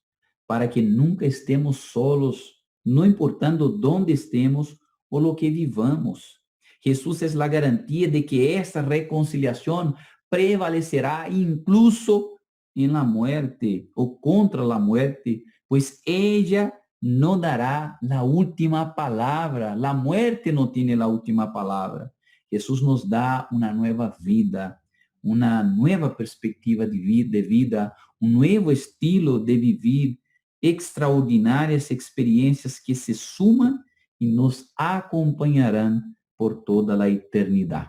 para que nunca estemos solos, no importando dónde estemos o lo que vivamos. Jesús es la garantía de que esta reconciliación prevalecerá incluso en la muerte o contra la muerte, pues ella no dará la última palabra. La muerte no tiene la última palabra. Jesús nos da una nueva vida, una nueva perspectiva de vida, un nuevo estilo de vivir, extraordinarias experiencias que se suman y nos acompañarán por toda la eternidad.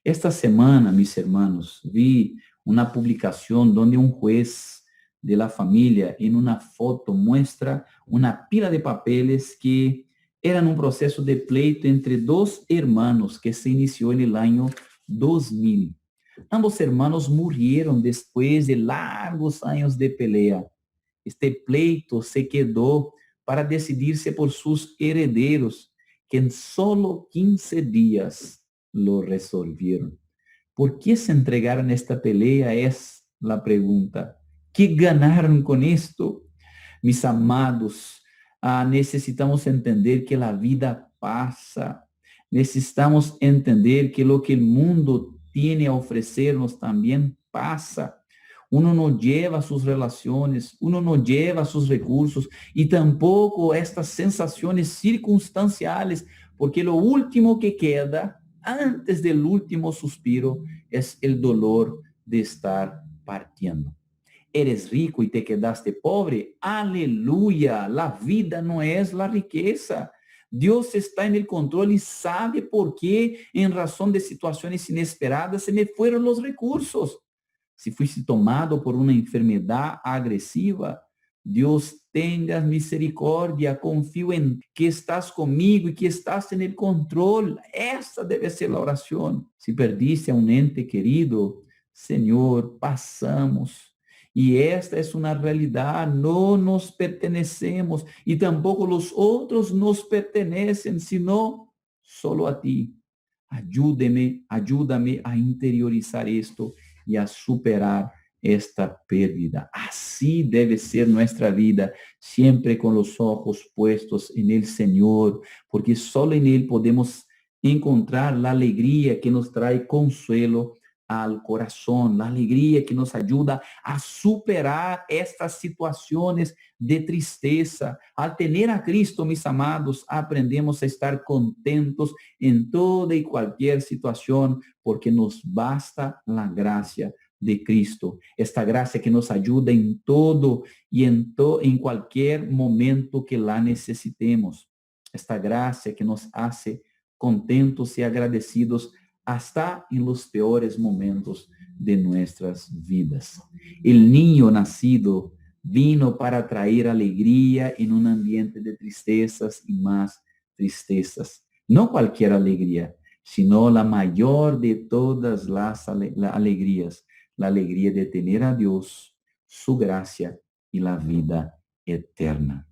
Esta semana, mis hermanos, vi una publicación donde un juez de la familia en una foto muestra una pila de papeles que eran un proceso de pleito entre dos hermanos que se inició en el año 2000. Ambos hermanos murieron después de largos años de pelea. Este pleito se quedó para decidirse por sus herederos, que en solo 15 días lo resolvieron. ¿Por qué se entregaron a esta pelea? Es la pregunta. ¿Qué ganaron con esto? Mis amados, necesitamos entender que la vida pasa. Necesitamos entender que lo que el mundo tiene a ofrecernos también pasa. Uno no lleva sus relaciones, uno no lleva sus recursos y tampoco estas sensaciones circunstanciales, porque lo último que queda antes del último suspiro es el dolor de estar partiendo. Eres rico y te quedaste pobre. Aleluya. La vida no es la riqueza. Dios está en el control y sabe por qué en razón de situaciones inesperadas se me fueron los recursos. Si fuiste tomado por una enfermedad agresiva, Dios tenga misericordia, confío en que estás conmigo y que estás en el control. Esa debe ser la oración. Si perdiste a un ente querido, Señor, pasamos. Y esta es una realidad, no nos pertenecemos y tampoco los otros nos pertenecen, sino solo a ti. Ayúdame a interiorizar esto y a superar esta pérdida. Así debe ser nuestra vida, siempre con los ojos puestos en el Señor, porque solo en Él podemos encontrar la alegría que nos trae consuelo al corazón, la alegría que nos ayuda a superar estas situaciones de tristeza. Al tener a Cristo, mis amados, aprendemos a estar contentos en toda y cualquier situación, porque nos basta la gracia de Cristo. Esta gracia que nos ayuda en todo y en cualquier momento que la necesitemos. Esta gracia que nos hace contentos y agradecidos hasta en los peores momentos de nuestras vidas. El niño nacido vino para traer alegría en un ambiente de tristezas y más tristezas. No cualquier alegría, sino la mayor de todas las alegrías, la alegría de tener a Dios, su gracia y la vida eterna.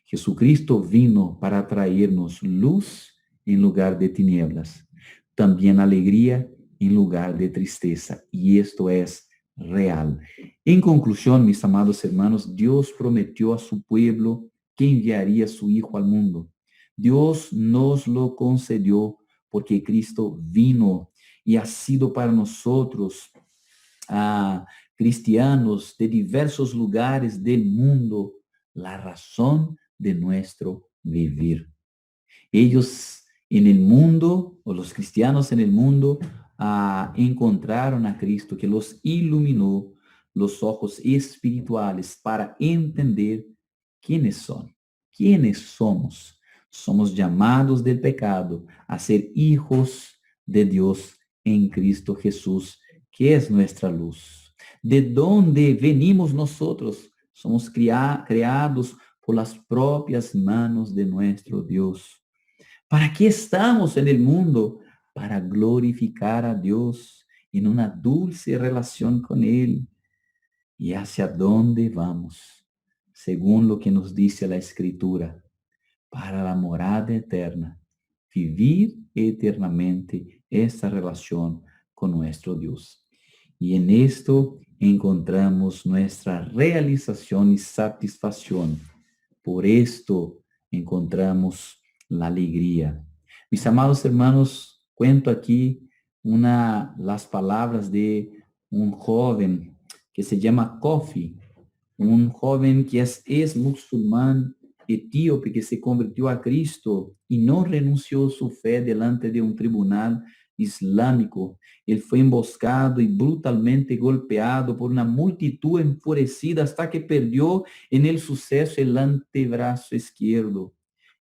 Jesucristo vino para traernos luz en lugar de tinieblas, también alegría en lugar de tristeza. Y esto es real. En conclusión, mis amados hermanos, Dios prometió a su pueblo que enviaría a su Hijo al mundo. Dios nos lo concedió porque Cristo vino y ha sido para nosotros, cristianos de diversos lugares del mundo, la razón de nuestro vivir. Ellos en el mundo, o los cristianos en el mundo, encontraron a Cristo que los iluminó los ojos espirituales para entender quiénes son, quiénes somos. Somos llamados del pecado a ser hijos de Dios en Cristo Jesús, que es nuestra luz. ¿De dónde venimos nosotros? Somos creados por las propias manos de nuestro Dios. ¿Para qué estamos en el mundo? Para glorificar a Dios en una dulce relación con Él. ¿Y hacia dónde vamos? Según lo que nos dice la Escritura, para la morada eterna, vivir eternamente esta relación con nuestro Dios. Y en esto encontramos nuestra realización y satisfacción. Por esto encontramos la alegría. Mis amados hermanos, cuento aquí las palabras de un joven que se llama Kofi, un joven que es musulmán etíope que se convirtió a Cristo y no renunció su fe delante de un tribunal islámico. Él fue emboscado y brutalmente golpeado por una multitud enfurecida hasta que perdió en el suceso el antebrazo izquierdo.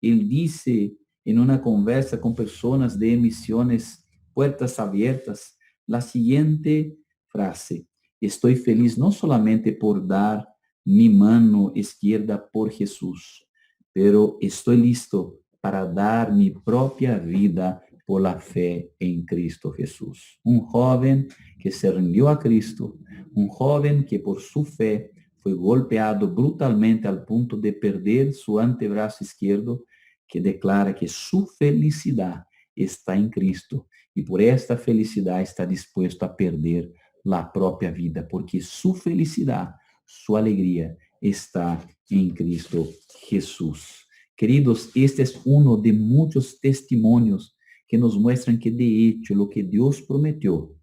Él dice en una conversa con personas de misiones Puertas Abiertas la siguiente frase: estoy feliz no solamente por dar mi mano izquierda por Jesús, pero estoy listo para dar mi propia vida por la fe en Cristo Jesús. Un joven que se rindió a Cristo, un joven que por su fe fue golpeado brutalmente al punto de perder su antebrazo izquierdo, que declara que su felicidad está en Cristo y por esta felicidad está dispuesto a perder la propia vida, porque su felicidad, su alegría está en Cristo Jesús. Queridos, este es uno de muchos testimonios que nos muestran que de hecho lo que Dios prometió,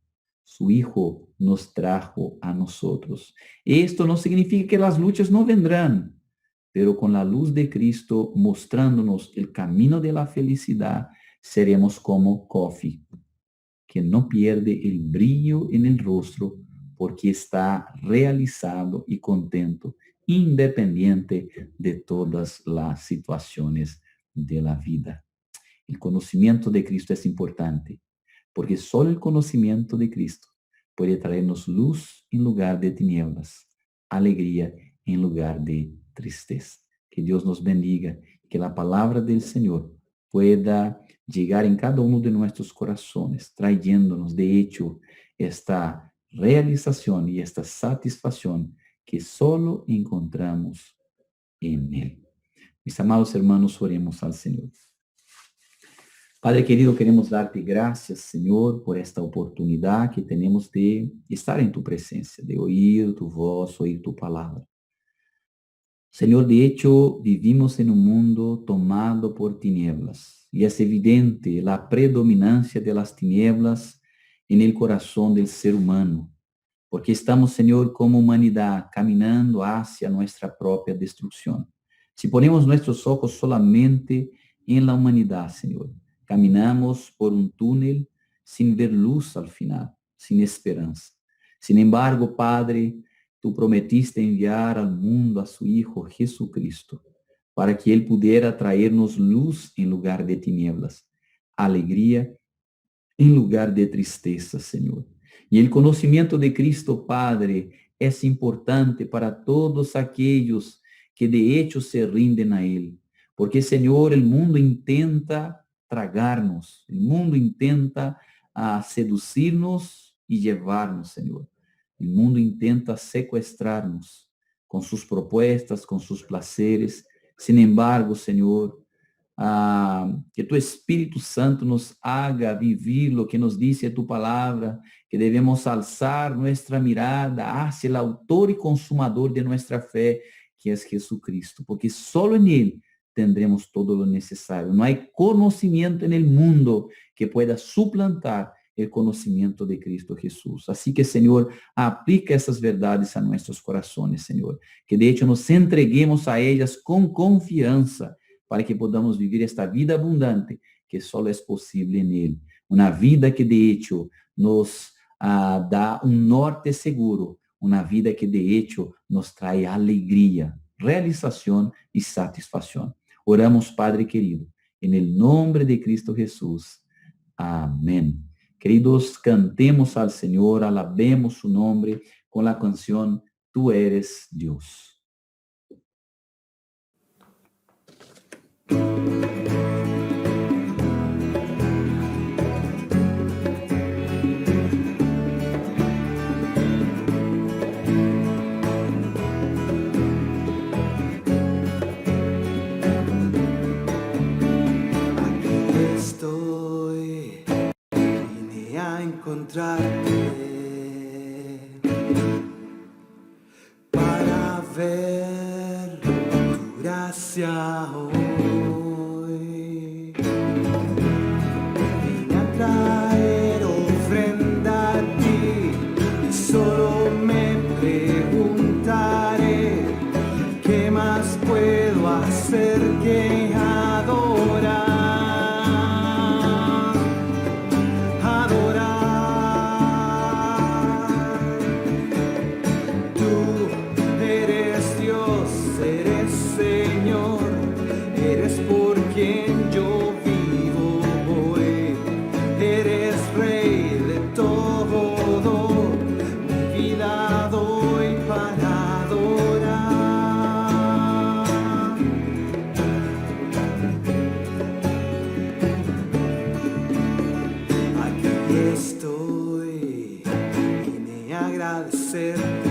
su Hijo nos trajo a nosotros. Esto no significa que las luchas no vendrán, pero con la luz de Cristo mostrándonos el camino de la felicidad, seremos como Kofi, que no pierde el brillo en el rostro porque está realizado y contento, independiente de todas las situaciones de la vida. El conocimiento de Cristo es importante, porque solo el conocimiento de Cristo puede traernos luz en lugar de tinieblas, alegría en lugar de tristeza. Que Dios nos bendiga, que la palabra del Señor pueda llegar en cada uno de nuestros corazones, trayéndonos de hecho esta realización y esta satisfacción que solo encontramos en Él. Mis amados hermanos, oremos al Señor. Padre querido, queremos darte gracias, Señor, por esta oportunidad que tenemos de estar en tu presencia, de oír tu voz, oír tu palabra. Señor, de hecho, vivimos en un mundo tomado por tinieblas y es evidente la predominancia de las tinieblas en el corazón del ser humano, porque estamos, Señor, como humanidad, caminando hacia nuestra propia destrucción. Si ponemos nuestros ojos solamente en la humanidad, Señor, caminamos por un túnel sin ver luz al final, sin esperanza. Sin embargo, Padre, tú prometiste enviar al mundo a su Hijo Jesucristo, para que Él pudiera traernos luz en lugar de tinieblas, alegría en lugar de tristeza, Señor. Y el conocimiento de Cristo, Padre, es importante para todos aquellos que de hecho se rinden a Él. Porque, Señor, el mundo intenta tragarnos, el mundo intenta seducirnos y llevarnos, Señor. El mundo intenta secuestrarnos con sus propuestas, con sus placeres. Sin embargo, Señor, que tu Espíritu Santo nos haga vivir lo que nos dice tu palabra, que debemos alzar nuestra mirada hacia el autor y consumador de nuestra fe, que es Jesucristo, porque solo en Él tendremos todo lo necesario. No hay conocimiento en el mundo que pueda suplantar el conocimiento de Cristo Jesús. Así que, Señor, aplica esas verdades a nuestros corazones, Señor, que de hecho nos entreguemos a ellas con confianza, para que podamos vivir esta vida abundante que solo es posible en Él. Una vida que de hecho nos da un norte seguro, una vida que de hecho nos trae alegría, realización y satisfacción. Oramos, Padre querido, en el nombre de Cristo Jesús. Amén. Queridos, cantemos al Señor, alabemos su nombre con la canción Tú eres Dios. Estoy, vine a encontrarte para ver tu gracia hoy. Vine a traer ofrenda a ti y solo me preguntaré qué más puedo hacer que adorar. Quien yo vivo hoy, eres Rey de todo, mi vida doy para adorar. Aquí estoy, vine a agradecerte.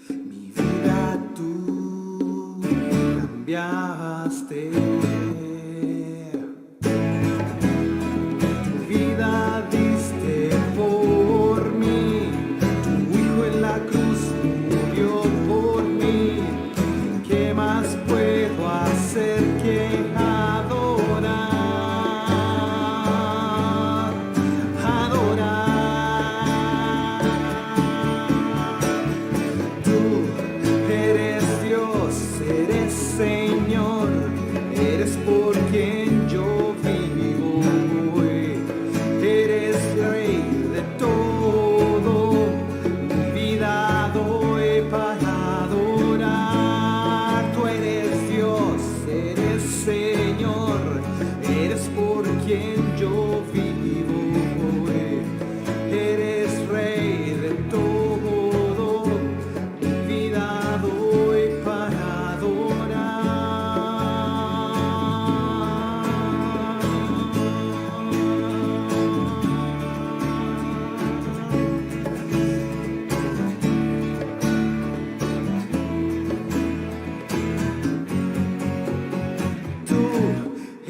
Mi vida tú cambiaste, tu vida diste por mí, tu Hijo en la cruz murió por mí. ¿Qué más puedo hacer que adorar? Adorar. Tú eres Dios, eres Señor, eres por quien yo vivo hoy, eres Rey de todo, mi vida doy para adorar. Tú eres Dios, eres Señor, eres por quien yo vivo hoy, eres Rey de todo, mi vida doy para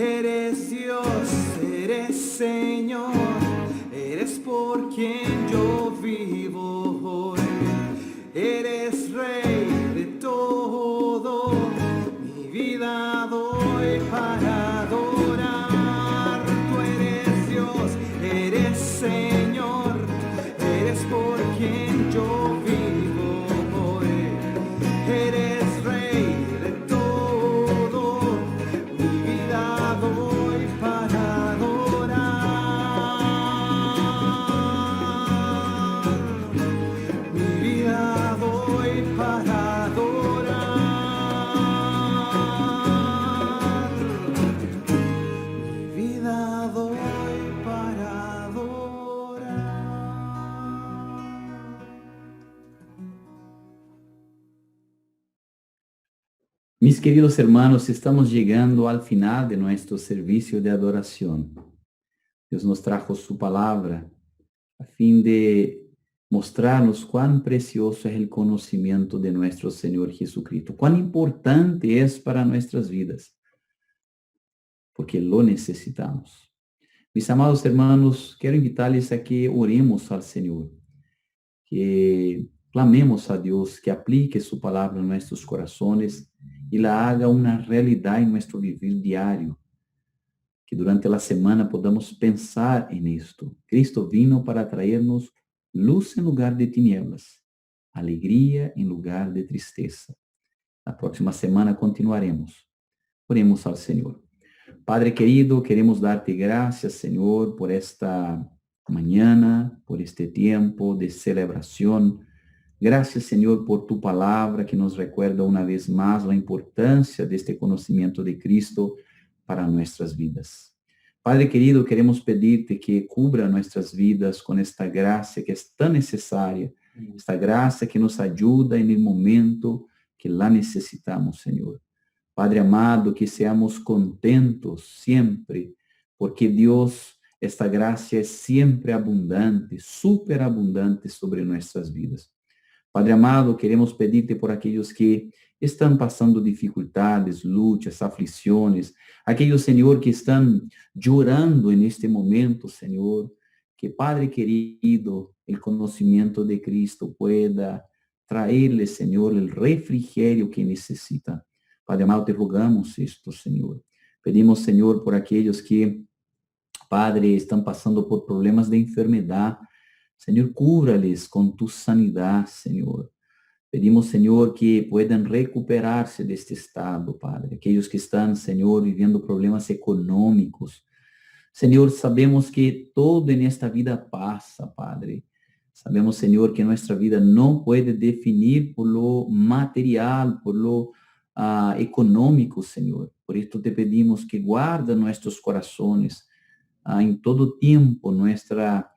eres Dios, eres Señor, eres por quien yo vivo hoy, eres Rey de todo, mi vida doy para adorar. Tú eres Dios. Mis queridos hermanos, estamos llegando al final de nuestro servicio de adoración. Dios nos trajo su palabra a fin de mostrarnos cuán precioso es el conocimiento de nuestro Señor Jesucristo, cuán importante es para nuestras vidas, porque lo necesitamos. Mis amados hermanos, quiero invitarles a que oremos al Señor, que clamemos a Dios, que aplique su palabra en nuestros corazones y la haga una realidad en nuestro vivir diario. Que durante la semana podamos pensar en esto. Cristo vino para traernos luz en lugar de tinieblas, alegría en lugar de tristeza. La próxima semana continuaremos. Oremos al Señor. Padre querido, queremos darte gracias, Señor, por esta mañana, por este tiempo de celebración. Gracias, Señor, por tu palabra que nos recuerda una vez más la importancia de este conocimiento de Cristo para nuestras vidas. Padre querido, queremos pedirte que cubra nuestras vidas con esta gracia que es tan necesaria, esta gracia que nos ayuda en el momento que la necesitamos, Señor. Padre amado, que seamos contentos siempre, porque Dios, esta gracia es siempre abundante, superabundante sobre nuestras vidas. Padre amado, queremos pedirte por aquellos que están pasando dificultades, luchas, aflicciones, aquellos, Señor, que están llorando en este momento, Señor, que Padre querido, el conocimiento de Cristo pueda traerles, Señor, el refrigerio que necesitan. Padre amado, te rogamos esto, Señor. Pedimos, Señor, por aquellos que, Padre, están pasando por problemas de enfermedad. Señor, cúbrales con tu sanidad, Señor. Pedimos, Señor, que puedan recuperarse de este estado, Padre. Aquellos que están, Señor, viviendo problemas económicos. Señor, sabemos que todo en esta vida pasa, Padre. Sabemos, Señor, que nuestra vida no puede definir por lo material, por lo económico, Señor. Por esto te pedimos que guarda nuestros corazones en todo tiempo. Nuestra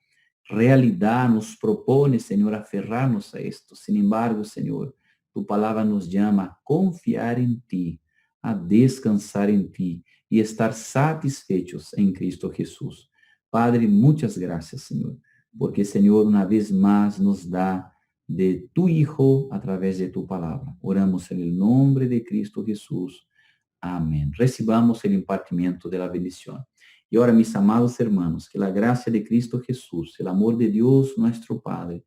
realidad nos propone, Señor, aferrarnos a esto. Sin embargo, Señor, tu palabra nos llama a confiar en ti, a descansar en ti y estar satisfechos en Cristo Jesús. Padre, muchas gracias, Señor, porque, Señor, una vez más nos da de tu Hijo a través de tu palabra. Oramos en el nombre de Cristo Jesús. Amén. Recibamos el impartimiento de la bendición. Y ahora, mis amados hermanos, que la gracia de Cristo Jesús, el amor de Dios nuestro Padre,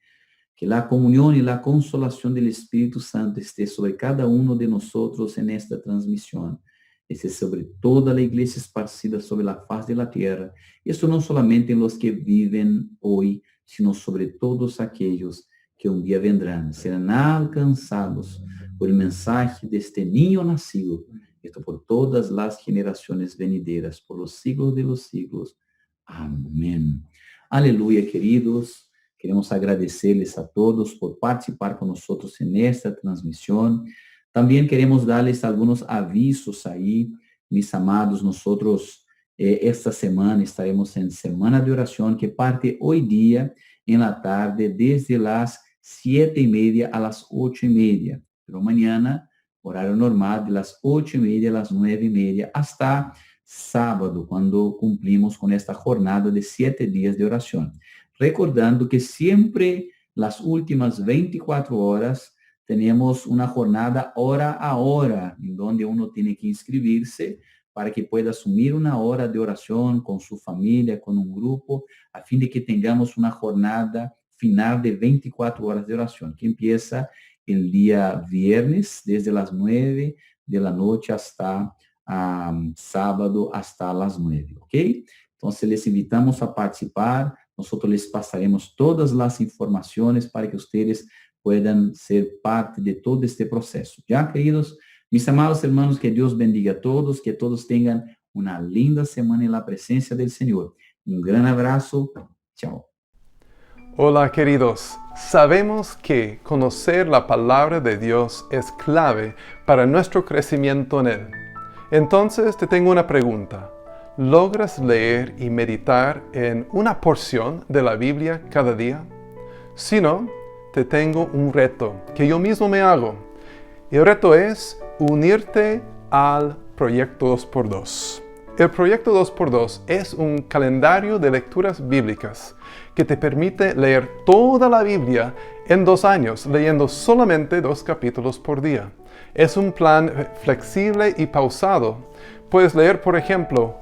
que la comunión y la consolación del Espíritu Santo esté sobre cada uno de nosotros en esta transmisión. Esté sobre toda la iglesia esparcida sobre la faz de la tierra. Esto no solamente en los que viven hoy, sino sobre todos aquellos que un día vendrán, serán alcanzados por el mensaje de este niño nacido, esto por todas las generaciones venideras, por los siglos de los siglos. Amén. Aleluya, queridos. Queremos agradecerles a todos por participar con nosotros en esta transmisión. También queremos darles algunos avisos ahí, mis amados. Nosotros esta semana estaremos en Semana de Oración, que parte hoy día en la tarde, desde las 7:30 a las 8:30. Pero mañana, horario normal, de las 8:30 a las 9:30, hasta sábado, cuando cumplimos con esta jornada de 7 días de oración. Recordando que siempre las últimas 24 horas tenemos una jornada hora a hora, en donde uno tiene que inscribirse para que pueda asumir una hora de oración con su familia, con un grupo, a fin de que tengamos una jornada final de 24 horas de oración, que empieza el día viernes, desde las 9 de la noche hasta sábado, hasta las 9, ¿ok? Entonces, les invitamos a participar. Nosotros les pasaremos todas las informaciones para que ustedes puedan ser parte de todo este proceso. ¿Ya, queridos? Mis amados hermanos, que Dios bendiga a todos, que todos tengan una linda semana en la presencia del Señor. Un gran abrazo. Chao. Hola, queridos. Sabemos que conocer la palabra de Dios es clave para nuestro crecimiento en Él. Entonces, te tengo una pregunta. ¿Logras leer y meditar en una porción de la Biblia cada día? Si no, te tengo un reto que yo mismo me hago. El reto es unirte al proyecto 2x2. El proyecto 2x2 es un calendario de lecturas bíblicas que te permite leer toda la Biblia en 2 años, leyendo solamente 2 capítulos por día. Es un plan flexible y pausado. Puedes leer, por ejemplo,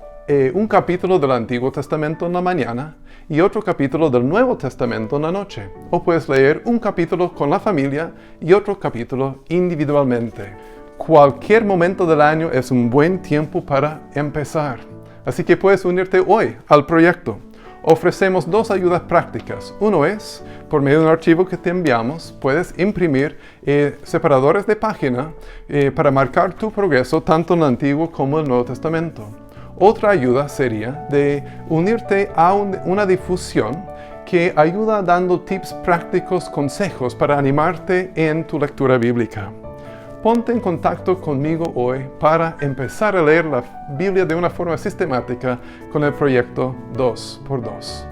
un capítulo del Antiguo Testamento en la mañana y otro capítulo del Nuevo Testamento en la noche. O puedes leer un capítulo con la familia y otro capítulo individualmente. Cualquier momento del año es un buen tiempo para empezar. Así que puedes unirte hoy al proyecto. Ofrecemos 2 ayudas prácticas. Uno es, por medio de un archivo que te enviamos, puedes imprimir separadores de página para marcar tu progreso tanto en el Antiguo como en el Nuevo Testamento. Otra ayuda sería de unirte a una difusión que ayuda dando tips prácticos, consejos para animarte en tu lectura bíblica. Ponte en contacto conmigo hoy para empezar a leer la Biblia de una forma sistemática con el proyecto 2x2.